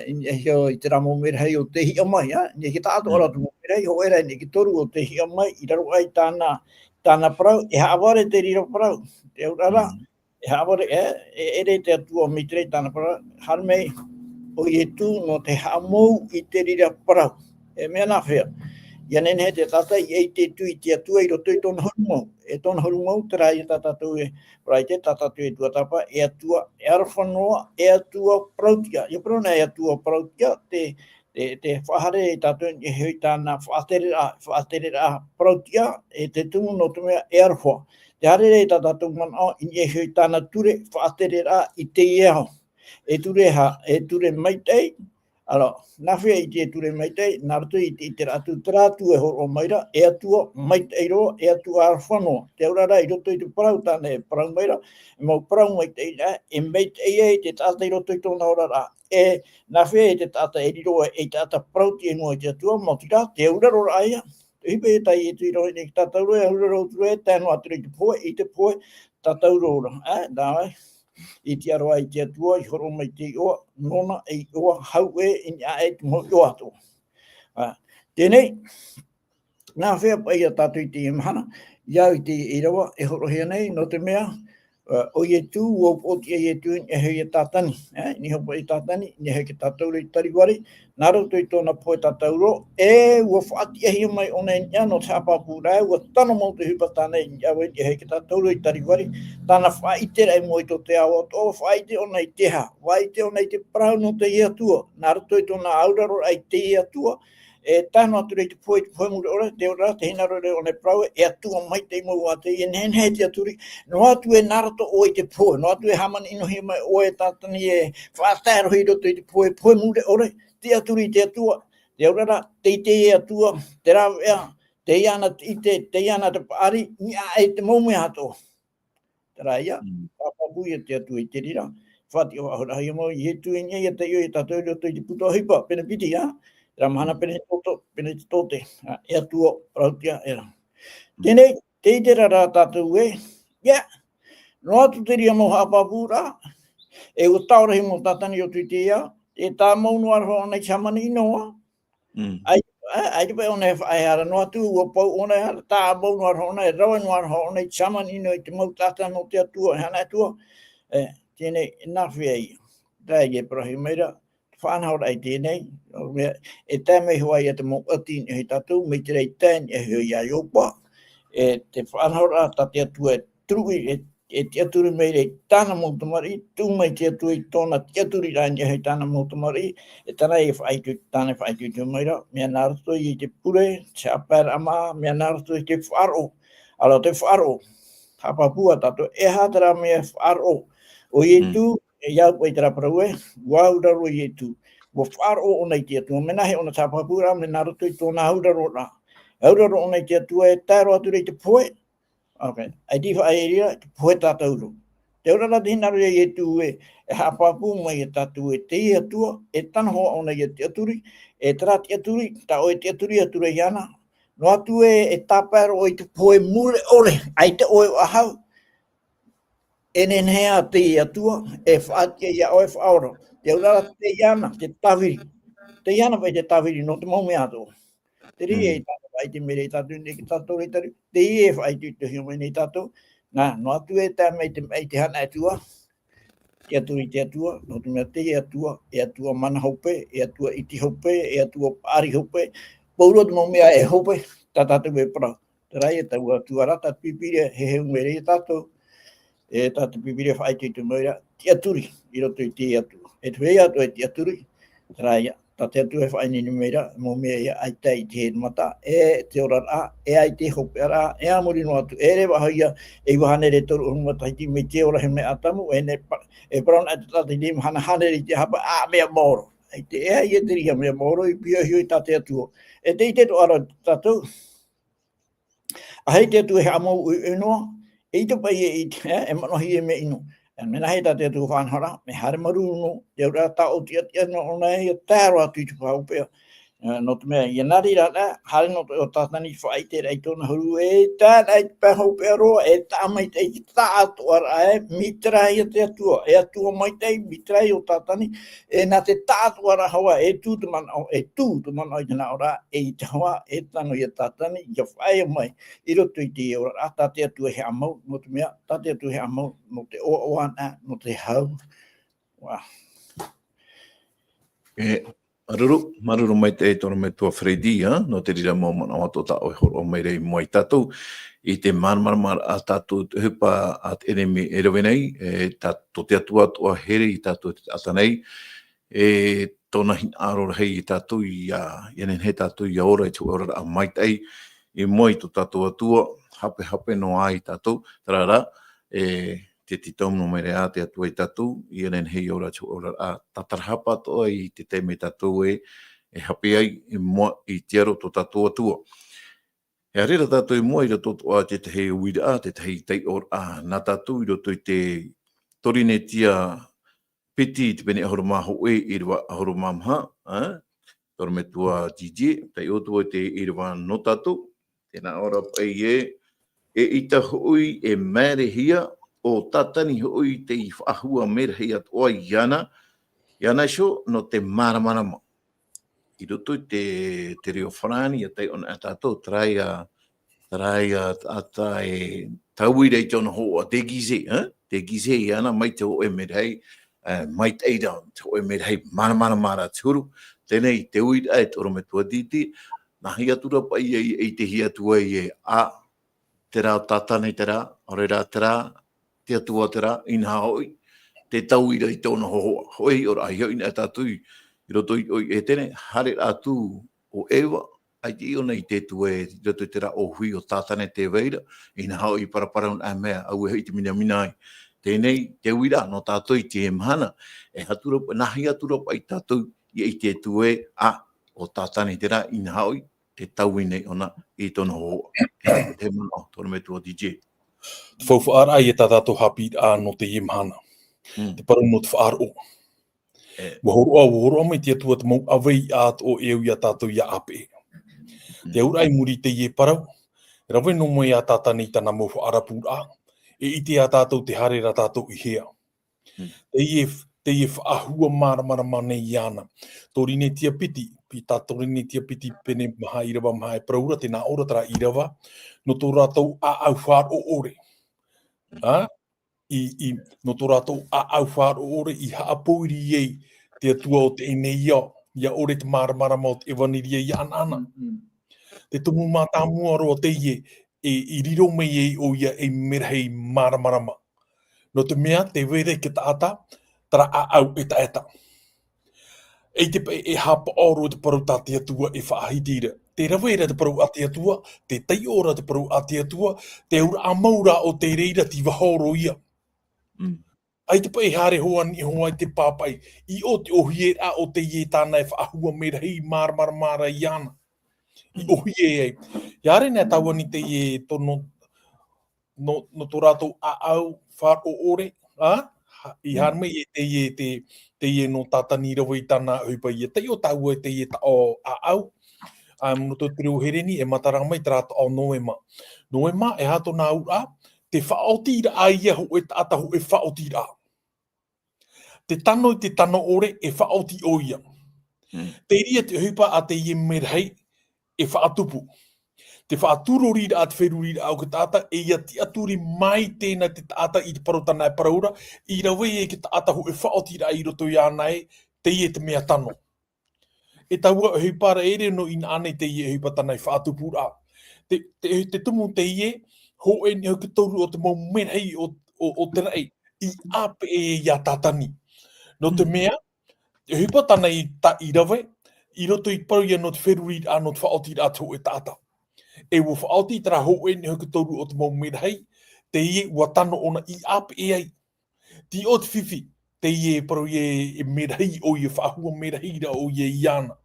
i te ramo merhei o te hia mai, ni ki tātou ora tu merhei, ho era ni ki toru o te hia mai, i raro ai tāna parau, e haaware te rira parau, te aurara, e haaware, ere te atua mitrei tāna parau, harmei, o i e tū no te hamou i te rira parau, e mea nā whea. Ia nene te tata i te tui te atua i roto i tōna horumau. E tōna horumau, tera i tatatu e praite, tatatu e tuatapa, e atua e arwhanoa, e atua prautia. Ia prauna e atua prautia, te te whahare e tātou e hui tāna whaatere a prautia e te tungu no te mea e arwha. Te harere e tātou mana i e hui tāna ture whaatere a i te iao. E ture maitei, alors, nā whea i te ture maitei, nā rato i te ratu trātu e horo maira, e atua maitei roa, e atua arwhanoa. Te aurara i roto i te parau tāna e parau maira, e mau parau maitei rā, e maitei e te tāta i roto i tōna orara. E nā whea i te tāta e riroa e tāta parauti e noa i te atua, mauti rā, te auraro rā ia. Hipe e tai e tui roa i tāta uro e auraro ture, tēnua ture i te poe, tāta uro ora. Nā I te aroa i te atua, I horo mai te oa, nona e oa hau e in a e te mo i oa atua. Tēnei, nā whea pai a tātou I te imahana, iau I te irawa e horo hea nei, no te mea, o i e tū, o poti e tū, e hui e tātani, ni hopo e tātani, ni hui ke tātou i tariwari, nā roto I tōna poe tātou ro, e ua whaati e hia mai o nei nia, no te hapapu rai, ua tano mau te hupa tāna I nia, ni hui ke tātou I tariwari, tāna whaite rai mo I tō te awa, tō whaite o nei te ha, whaite o nei te parau no te iatua, nā roto I tōna auraro ai te iatua, e tāno atu rei te poe mure ora, te ora, te hina rore o nei parau, e atua mai te mau a te, e nehen hei te aturi, no atu e narato o I te poe, no atu e hamani ino hi mai o e tātani e whaataro hi roto I te poe mure ora, te aturi te atua, te ora, te e atua, te rawea, te iana te paari, ni a e te maume hato. Te raia, papapu I te atua I te rira, whati o ahora hi mau, I he tu I nia I te ioi tātou roto I te puto hipa, pena piti, Ra mahana pene te tote, e atua rautia era. Tēnei, te I te rara tātou e, no atu te ria mo hapapu rā, e o taurahi mo tātani o tui te ia, e tā maunu arho o nei chamani inoa, ai te pai o nei whaehara, no atu ua pau o nei hara, tā maunu arho o nei, rawa no arho o nei chamani inoa I te mau tātani o te atua, hana atua, tēnei, nā whia I, rai e prahi meira, whanau rai tēnei, e tēmei hoa I te mō ati ni hei tātou, mei te rei tēn e hui a iopa, e te whanau rā tā te atua e trui, e te aturi mei rei tāna mō tamari, tū mei te atua I tōna te aturi rai ni hei tāna mō tamari, e tāna e whaitu, tāna whaitu tū meira, mea nārato I te pure, te apara ama, mea nārato I te wharo, ala te wharo, hapapua tātou, e hātara mea wharo, o I tū, e iau pai te raparau e, wauraro I tu. Wa wharo o nei te atua, mena he ona tāpapura, me nā roto I tōna hauraro rā. Hauraro o nei te atua e tāro atu rei te poe. Ok, ai ti whae ria, te poe tātauro. Te urara te hina rea I tu e hapapu mai e tātu e te atua, e tanahoa o nei te aturi, e tara te aturi, ta o e te aturi atura I ana. No atu e tāparo o I te poe mure ore, ai te oe o ahau. E nenhea te atua, e whaatia ia oe whaoro. Te urara te iana, te tawiri. Te iana pai te tawiri, no te maume ato. Te ri e tātou pai te mere I tātou, ne ki tātou rei taru. Te I e whai tu te hiomai nei tātou. Nā, no atu e tā mei te hana atua. Te aturi te atua, no te mea te atua mana hope, e atua iti hope, e atua pari hope. Pauro te maumea e hope, tā tātou e parau. Te rai e tau atua rata pipire, he heu mere I tātou. E tātou pipire whaiti tu meira, te aturi, I roto I te atua. E te whea atua e te aturi, rāia, tā te atua e whaini ni meira, mō mea ia ai tai te he mata, e te ora rā, e ai te hope rā, e amori no atu, e re waha ia, e wahane re toru urunga taiti me te ora he me atamu, e parauna atu tātai ni hana haneri te hapa, mea moro. E te ea I te ria mea moro, I pia hioi tā te atua. E te I te to ara tātou, a hei te atua he amau uinoa, e te pai e manohi e me ino. E mena hei tā te atu whanhara, me hare maruno, te ura tā o tia no nei, e tāro atu I te whaupea. No te mea, I nari rana, hare no o tātani whaite rei tōna huru, e tāna I te pahopea roa, e tā mai te I tā atua ra, mitrai te atua, e atua mai te mitrai o tātani, e nā te tā atua ra hawa, e tū te mana I tana ora, e I te hawa, e tano I tātani, I whae mai, I roto I te ora, tā te atua he amau, no te mea, tā te atua he amau, no te oana, no te hau. Wow. Maruru mai te tonu me tua Fredi, no te rira mō mana o ta o horo mai rei mai tātou, I te marmar a tātou hupa at enemi e rawenei, tātou te atua here I tātou atanei, e tōna hin aro hei i tātou i enen he tātou i ora i tu ora a maitai i moi tu tātou atua hape no ai tātou tarara te titau no mere a te atua i tātou i enen hei ora tu ora a tatarhapa toa i te te me tātou e hape ai i mua i te aro tu tātou atua. E arera tātou i mua i rato toa te te hei uira a te hei tei ora a nā tātou i roto i te torine tia piti te pene ahoro maho i rwa ahoro mamha, toro me tua Gigi, tei otua te i rwa no tātou, tēnā ora pai ita hui e mere hia o tatani hui te i whaahua mere hia toa iana sho no te maramarama. I roto i te reo whanani a tei ona a tātou, trai ata e tauira i tōna ho a te gize iana mai te ho e mere hei, mai tei rau, te ho e mere hei mara turu, tēnei te uira e toro me tua titi, nā hia tura pai e te hia tua i a te rā tātane te rā, ore rā te rā, te atua te rā, ina hoi, te tauira i tōna hoa, hoi ora ai hoi nā tātui, i roto i tēne, hare atu o ewa, ai te iona i te tua i roto i te rā o hui o tātane te veira, ina hoi paraparaun a mea, au e hoi te mina ai. Tēnei, te uira no tātou i te mahana, nahi atura pai tātou i te tue o tātane te rā ina haoi, te tau nei ona i tōna hoa. Te mana, tōna me tua DJ. Te whauwhaara ai e tā tātou hapi no te i mahana. Te paru no te whaara o. Wahoroa mai te atua te mau awei at o eo i a tātou i a ape. Te aura ai muri te i e parau, rawe no mai a tātane i tana mau whaara pūra. E ite a tātou te hare ra tātou i hea. Te i whaahua maramara nei iana. Torine tia piti, pi tā torine tia piti pene maha i rawa maha e praura, tēnā ora tara i rawa, no tō rātou a au whaar o ore. No tō rātou a au whaar o ore i haapoiri ei te atua o te ene ia ore te maramara mo te ewaniri i ana. Te tumu mā tā mua roa te ie, i riro mei ei o ia e merhei maramarama. No te mea, te were ki ta ata, tara a au e ta eta. E te pe e hapa oro te paru tā te atua e whaahitira. Te rawera te paru a te atua, te tei ora te paru a te atua, te ura a maura o te reira ti wahoro ia. Ai te pe e hare hoa ni hoa i te pāpai, i o te ohiera o te ie tāna e whaahua merhei maramarama iana. I ohi ei. Iare nea taua ni te ie tono no tō rātou a au whār o ore, i harme i te ie no tātani rawa i tāna huipa i te o taua te ie ta o a au. No tō te reo hereni e matarama i te rātou o noema. Noema e hato nā ura, te whaotira a ia ho e tata ho e whaotira. Te tano i te tano ore e whaoti o ia. Te ria te huipa a te ie merhei, e whaatupu. Te whaaturo rira a te wheru rira au ki tāta, e ia ti aturi mai tēnā te tāta i te parotana e paraura, i rawe e ki tāta ho e whaotira i roto i ānei, te ie te mea tano. E taua e hupara ere no ina ane te ie e hupatana i whaatupu rā. Te tumu te ie, ho e ni hau ki toru o te mau merhei o te rei, i ape e ia tātani. No te mea, e hupatana i ta i rawe, i roto i paru ia no te wheruri no te whaoti rātou e tāta. E wo whaoti tara ho e ni hoki toru o te mau merhei, te ie ua tano ona i ape e ai. Ti o te whiwhi, te ie paru e merhei o ia whaahua merhei ra o ia iana.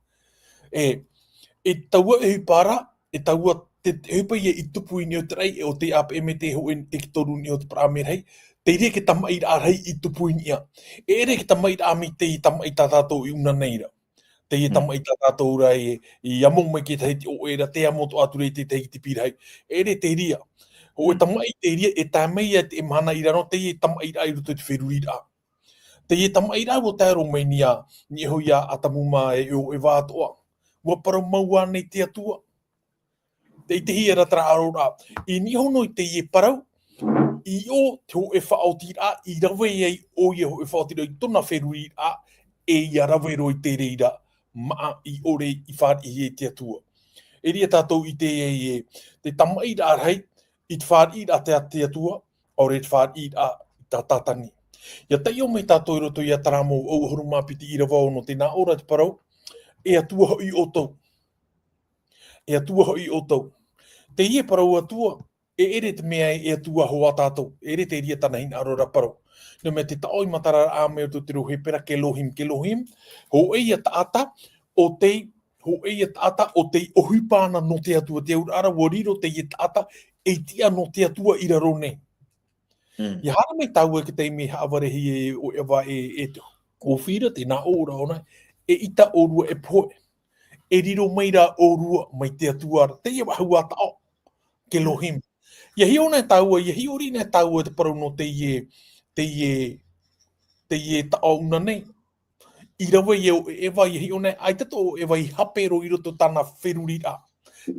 E taua e hupara, e taua te hupa ia i tupu i ni o te rei, e o te ape e me te ho e te ki toru ni o te para merhei, te ire ke tama i rā rei i tupu i ni ia. E ere ke tama i rā mi te i tama i tā tātou i una neira. Te i tama i tā tātou ura i amo mai ki te o era te amo to ature te te pirahai. Ere te ria. O e tama i te ria e tā mei e te mana i rano, te i tama i rā i ruto te wheruri rā. Te i tama i rā o tāro mai ni hoi a atamuma e wātoa. Ua parau maua nei te atua. Te i te hi era tara aro rā. I ni hono i te i parau, i o te ho e whaoti rā, i rawe ei o i ho e whaoti rā i tona wheruri rā, e i a rawe roi te reira. Maa i ore i whār i te atua. E ria tātou i te tamai rā rei, i te whār i rā te atua, ore te whār i rā tā tātani. Ia tai o mai tātou i roto i a taramo au horu mapiti i rawa no te nā ora te parau, e atua hoi o tau. E atua hoi o tau. Te ie parau atua, e ere te mea e atua hoa tātou, e ere te ria tana hina arora parau. No me te taoi matara a mea tu te rohe pera ke lohim, ho eia taata o te ohi pāna no te atua, te aura ara wariro te ie taata e tia no te atua i raro nei. Ia hara me tau e ki te imi haawarehi e o ewa e te kōwhira, te nā ora ona, e ita orua e poe. E riro meira orua mai te atuara. Te ia wahua tao, ke lohim. Ia hi ona e taua, ia hi ori ne taua te parau no te ie tao una nei. I rawa i ewa i hi ona, ai tato o ewa i hapero i roto tana wherurira.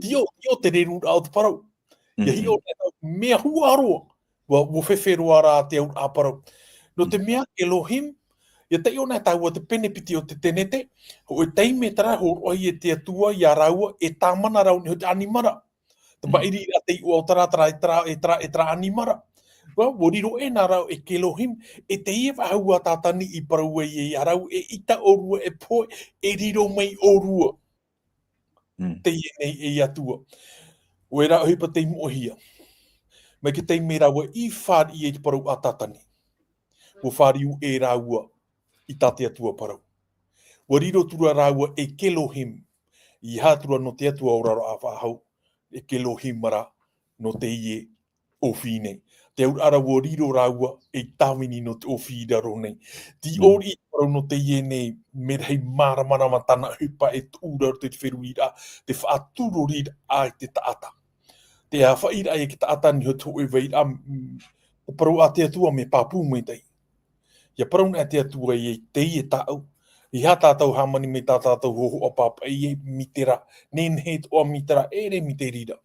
Tio te rerura o te parau. Ia hi ona e tau, mea hua aroa. Wa whewheroa rā te au āparau. No te mea, Elohim, ia te iona e taua te penepiti o te tenete, ho e teime tara ho oi e te atua i a raua e tāmana rau ni ho te animara. Te mairi a te iua o tara e tra animara. Wariro e nā rau e ke Elohim, e te ie wahau a tātani i parau e i a rau, e ita orua e poe, e riro mei orua. Te ie nei e i atua. O e rau hipa te imohia. Me ke te mera wa i whāri i e te parau a tātani. Wa whāri u e rāua i tāte atua parau. Wa riro tura rāua e ke Elohim. I hātura no te atua o raro a whāhau. E ke Elohim mara no te ie o whine. Te aur ara wa riro rāua e tāwini no te o whine ro nei. Ti ori i parau no te ie nei merhei māramana matana hupa e tūra te wheruira. Te whaaturo rira a te taata. Te a whaira e ki ta atani ho tō e wei am o parau a te atua me pāpū mai tei. Ia parau na te atua i te i e tāu. I ha tātou hamani me tā tātou hoho a pāpa i e mitera. Nen he toa mitera e re mi te rira.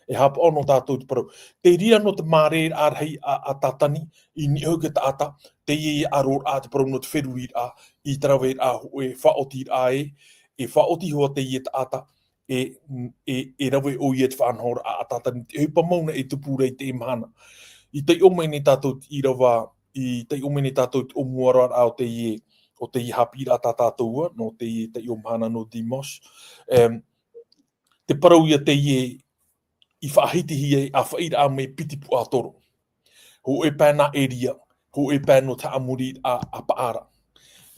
E hapa ono tātou te parau. Te rira no te mare ārhei a tātani i ni au ke tāta. Te i e aror a te parau no te wheruir a i trawe a ho e whaoti a e. E whaoti hoa te i e tāta. E rawe o i e te whanhora a tātani. Te hupa mauna e tupura i te imahana. I te omei ne tātou i rawa, i te omei ne tātou o muara o te i o te i hapira a tātātua, no te i te omahana no Dimos. Te parau i a te i whaahitihi e a whaira a me pitipu a toro. Ho e pēna eria, ho e pēno ta amuri a paara.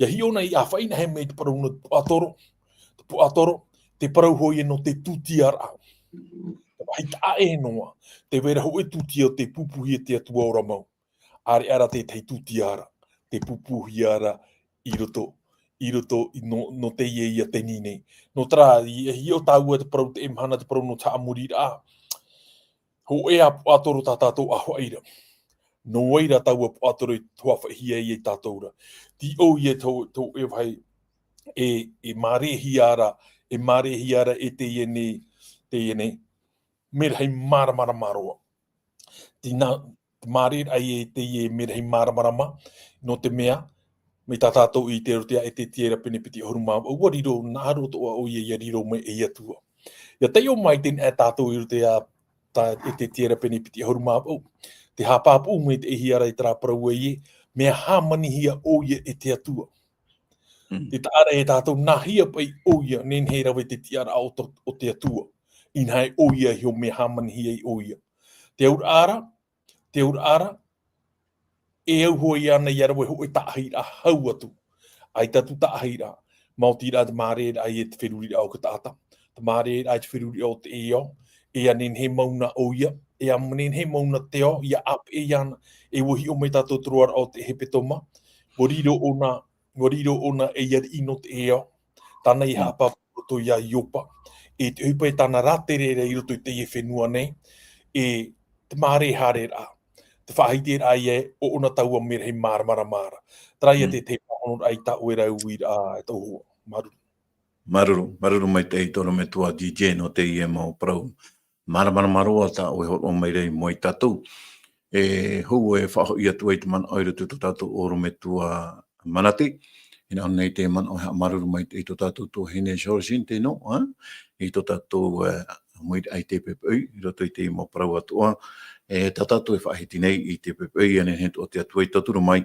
Ia hi ona i a whaina he me te parau no pu a toro, te parau hoi e no te tutiara au. Te wahi ta e noa, te wera ho e tuti o te pupuhi e te atua ora mau. Are ara te tutiara, te pupuhi ara i roto no te ie ia te nine. No tra, i o tāua te parau te emhana te parau no ta amuri a. Ho e a atoro tā tātou a hoaira. No waira tāua atoro i tua whahia i e tātoura. Ti o i e tō e whai e marehi ara e te iene merhei maramara maroa. Tina marir ai e te ie merhei maramarama no te mea me tā tātou i te rotea e te tiera penepiti horuma. Ua riro nā rotoa o i riro me e atua. Ia te o mai ten e tātou i rotea e te tiera penepiti horuma. Te hāpāpu me te ehiara i tā parau e mea hāmanihia o i e te atua. Te tāra e tātou nahia pai o ia, nen hei rawe te tiara o te atua. Inhai o ia hio me hamanihia i o ia. Te aur ara, e au hoi ana i arawe hoi taahira hau atu. Ai tatu taahira, mautira te mareira ai e te wheruri au ka tāta. Te mareira ai te wheruri au te eo, e a nen he mauna o ia, e a nen he mauna te o, ia ap e ana, e wahi o me tātou truara au te hepetoma. Wariro ona e iari ino te eo, tāna i hapa roto ia iopa, e te hupa e tāna rāterere i roto i te e whenua nei, e te mare hare rā, te whahite rā i e o ona taua mere hei mara. Trai e te pahono ai ta uera uira a e tau hoa, maruru. Maruru mai te itoro me tua DJ no te ie mau parau. Maroa ta o horo mai rei mo i tātou. E hou e whaho i atu e te man oira tu tātou oro me tua manati. Ina nei te man o maruru mai te ito tātou tō hene shorosin te no. I tō tātou mai ai te pepei, i roto i te mo parau atua. E tātou e whahiti nei i te pepei, ane he o te atua i taturu mai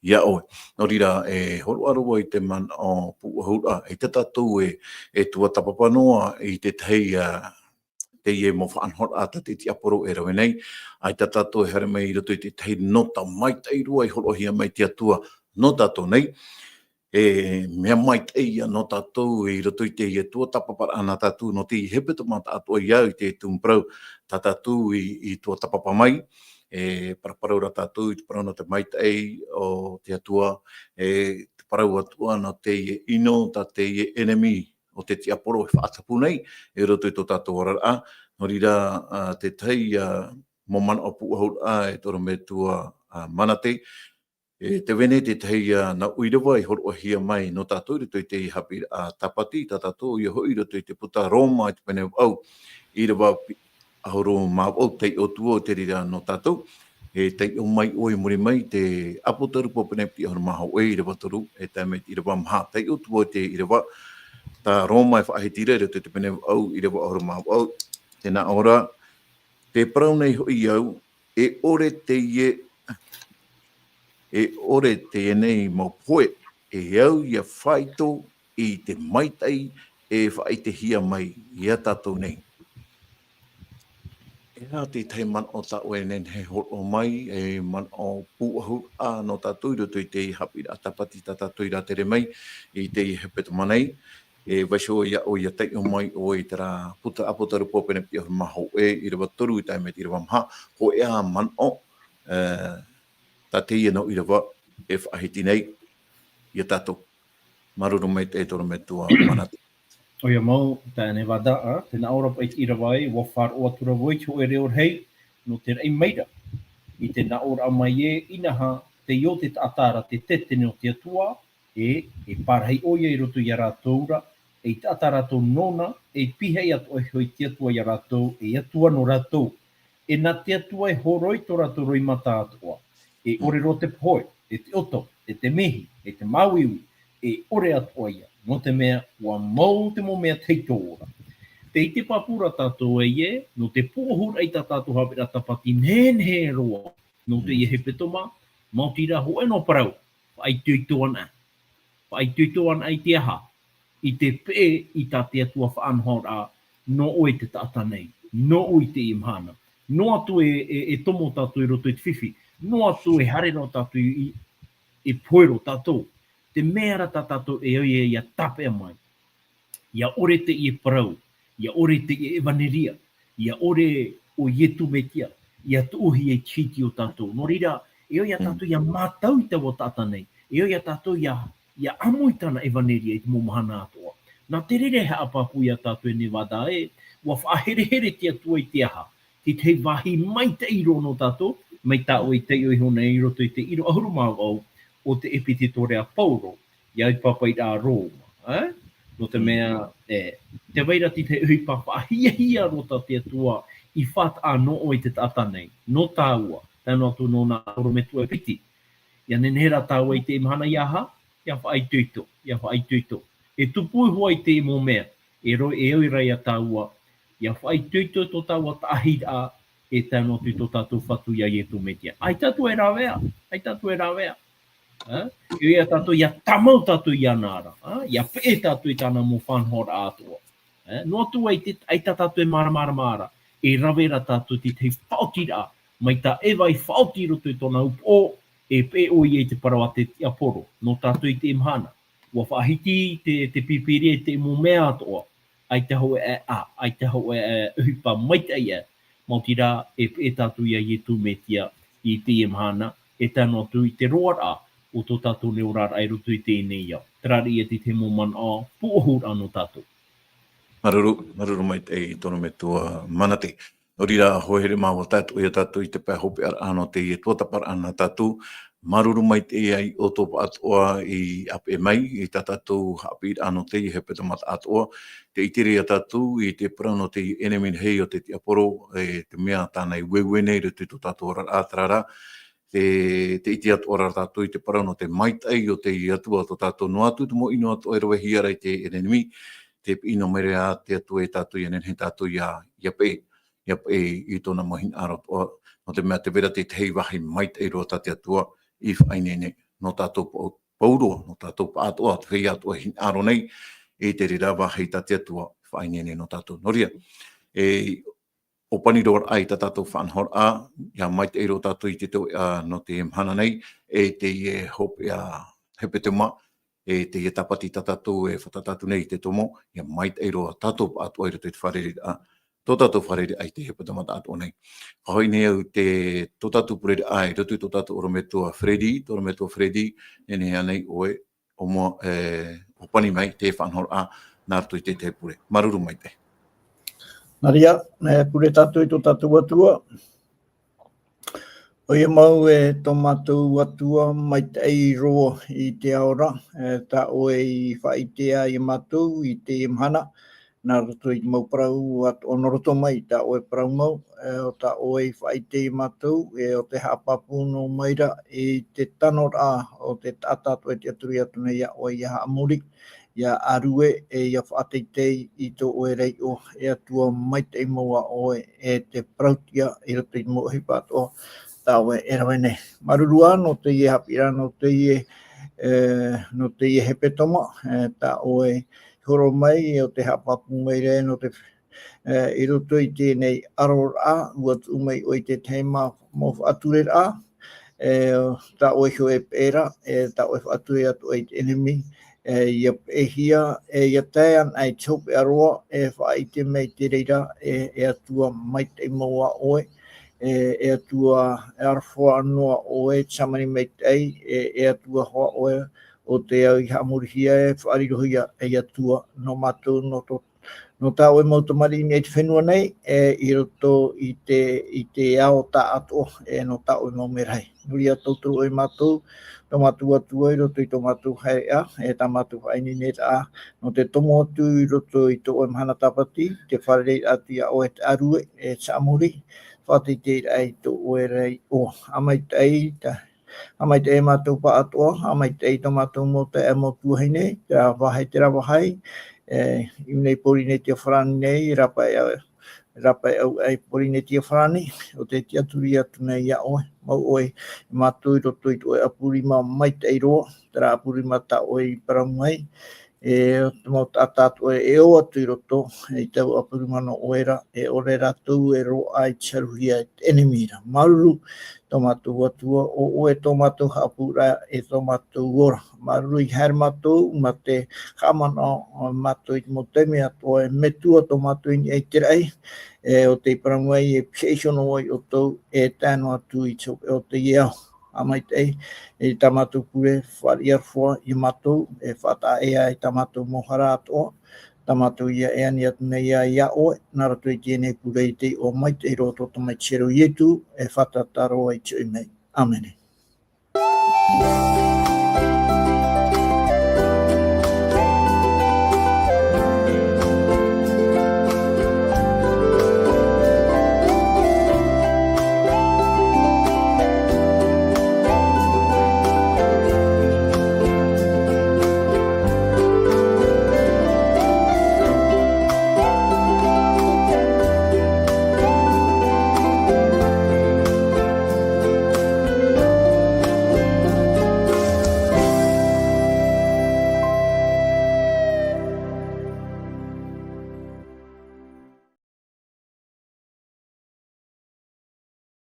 Ia oe. No rira, horo arua I te man o puahura, te tātou e tua tapapanoa I te te ie mo whaanhora ata te tiaporo e rawe nei. Ai te tātou e hare mai I roto I te tei nota mai tei rua I horohia mai te atua no tātou nei. Mea mai tei no tātou I roto I te ie tua tapapara ana tātou no te I hepeto mata atua iau I te tūmprau tā tātou I tua tapapa mai. Paraparau ra tātou I te parau no te mai tei o te atua te parau atua no te ie ino tā te ie enemy o te tiaporo e whaatapu nei e roto I tō tātou ora no rira te tei mo mana o puahura e toro me tua manate te wene te tei na uirewa I horohia mai no tātou I roto I te hapi tapati tā tātou I hoi roto I te puta Roma I te pene au I rewa ahoro māwau tei o tua o te rira no tātou tei o mai oi muri mai te apotaru popene piti ahoro maha oi I rewa toru te me I rewa maha tei o tua te I rewa tā Roma e whaahitira roto I te pene au I rewa ahoro māwau tēnā ora te parau nei hoi au e ore te nei mau poe e au ia whaito I te maitai e whaite hia mai ia tātou nei. E hā te tei man o ta oe nen he horo mai e man o puahu no tātou I roto I te hapi a tapati tā tātou I tere mai I te hepeto manei. Waisho ia o ia tei o mai o I tera puta apotaru popene pia maho I rewa toru I taime I rewa maha ho e a man o tā te ia no I rewa e whaahiti nei ia tātou maruru mai te toro me tua manati. O ia mau, tāne wadaa, tēnā ora pa I rawai, wa whar o atura woi ki o e reo hei, no te rei meira. I tēnā ora mai inaha, te io te atara te tetene o te atua, e parhei oia I roto I a rātoura, e tata rātou nona, e pihei atu e hoi te atua I a rātou, e atua no rātou. E nā te atua e horoi tō rātou roi mata atua. E ore ro te pohoi, e te oto, e te mihi, e te mauiwi, e ore atua ia. No te mea, ua mau te mo mea teito ora. Te ite papura tātou e no te pōhura I tā tātou hapira tapati nenhe roa, no te ie hepetoma, mau tira ho no parau, whai tuito ana. Whai tuito ana I te aha, I te pe I tā te atua whaanhora, no oe te tata nei, no oi te imhana, no atu e tomo tātou I roto I te whiwhi, no atu e hare no tātou I poero tātou. Te mea tā tātou e oia ia tape mai. Ia ore te I parau, ia ore te I evaneria, ia ore o ietu metia, ia tuhi e chiti o tātou. No rira, e oia tātou ia mātau I te o tāta nei, e oia tātou ia amuitana evaneria I te momahana atoa. Nā te rere hea apapu ia tātou e ne wada wa whahere te atua I te aha, ki te wahi mai te iro no tātou, mai tā o I te oi hona I roto I te iro ahuru māwau, o te epititore a Paulo, ia I papa I a Roma. No te mea, te wairati te ui papa, hia rota te atua I whata no o I te tata nei, no tāua, tēnā atu no nā oro me tua piti. Ia nenera tāua I te imahana iaha, ia whaai tuito. E tupui hoa I te imo mea, e oi rai a tāua, ia whaai tuito tō tāua tāhira, e tēnā atu tō tātou whatu ia ietu metia. Ai tātou e rāwea. Ia tātou ia tamau tātou ia nāra. Ia pē tātou I tāna mo whanhora atua. No atu ai tātou e mara. E rawera tātou te whaotira. Mai tā ewa I whaotiro tui tōna upo e pē oi te parawa te aporo. No tātou I te imhana. Ua whaahiti te pipiri te imo mea atua. Ai te hau ai te hau uhipa maita ia. Mautira e pē tātou ia ietu metia I te imhana. E tāno atu I te roara o tō tātou ne orara ai roto I te nei au. Trari e te mo man a puohur ano tātou. Maruru mai te tono me tua manate. No rira hohere māua tātou ia tātou I te pai hope ar ano te I tuatapar ana tātou. Maruru mai te ai o tō atoa I ape mai I tātou hapi ano te I hepe mata atoa. Te itiri a tātou I te parano te enemy hei o te tiaporo te mea tānei wewene I roto I tō tātou ātrara. Te iti atu ora tātou I te parano te maitai o te atua tō tātou no atu te mo ino atu e rawe hiara I te enemi te ino mere a te atu e tātou I enen he tātou ia pe I tōna mahin aro no te mea te vera te hei wahi maitai roa tā te atua I whainene no tātou pauro, no tātou pātoa, whei atua hin aro nei, e te rirawa hei tate atua whainene no tātou noria. O paniror ai ta tātou whanhor a, ia mai te eiro tātou i te tau no te mhana nei, e te i hope a hepe te ma, e te i tapati ta tātou e whatatatu nei te tomo, ia mai te eiro tātou pātoa i te wharere a, tō tātou wharere ai te hepe te mata ato nei. Hoi nei au te tō tātou purere ai, rotu tō tātou orometua Freddy, nene anei oe, o mua, o pani mai, te whanhor a, nā rato i te pure. Maruru mai te. Naria, pure tātou i tō tātou atua. O ia mau e tō mātou atua mai te ei roa i te aora, tā oe i whaitea i mātou i te mhana. Nā roto i mau parau at o noroto mai, tā oe parau mau, o tā oe i whaite i mātou, o te hapapu no maira, i te tanor a, o te tātātu e te aturi atu nei a oe i ha amuri, ia arue e ia whaateitei i tō oe rei o e atua mai te moa oe e te prautia i roto i mo hi pātoa, tā oe e rawene. Marurua no te ie hapira, no te ie hepetoma, tā oe horo mai o te hapapu mai re no te i roto i tēnei aror a, uat umei o i te tema mo whaature a, tā oe hio e pēra, tā oe whaature atu i te enemy, ia ehia, ia tēan ai tōpe aroa, whaite mei te reira, e atua mai te moa oe, e atua arwha anua oe, chamani mei tei, e atua hoa oe, o te au i hamurihia e whaarirohia e atua no mātou no tā oe mautamari ni e te whenua nei, i roto i te ao tā ato no tā oe maumerhai. Nuri a tauturu oe mātou, tō mātou atua i roto i tō mātou hae a, tā mātou haini ne tā no te tomo atu i roto i tō oe mhana tapati, te wharerei atu i a oe te arue, te amuri, whātei te ai tō oe rei o amai tei, amai te e mātou pa atoa, amai te e tō mātou mō te e mō tuahei nei, te wahai te rawahai, i nei pori nei te wharani nei, rapai au ai pori nei te wharani, o te te aturi atu nei a oe, mau oe, i mātou i roto i tō e apurima mai te eiroa, tera apurima ta oe i paramai, te mau tātātu e o atu i roto, i tau apurima no oera, ore rātou e ro ai charuhia e enemira. Maruru, tō mātou atua, o oe tō mātou hapura e tō mātou ora. Maruru i haere mātou, ma te kamana mātou i mo teme atoa e metua tō mātou i e terei, o te paramai e pieishono oi o tau e tāno atu i tō o te iau. Amai tei, e tā mātou pure whari arwha i mātou, e whata ea i tā mātou mohara atoa, tā mātou ia e ani atu nei ia oe, nā rato i tēnei pure i te o mai te roto to mai tero ietu, e whata taroa i tui mei. Amene.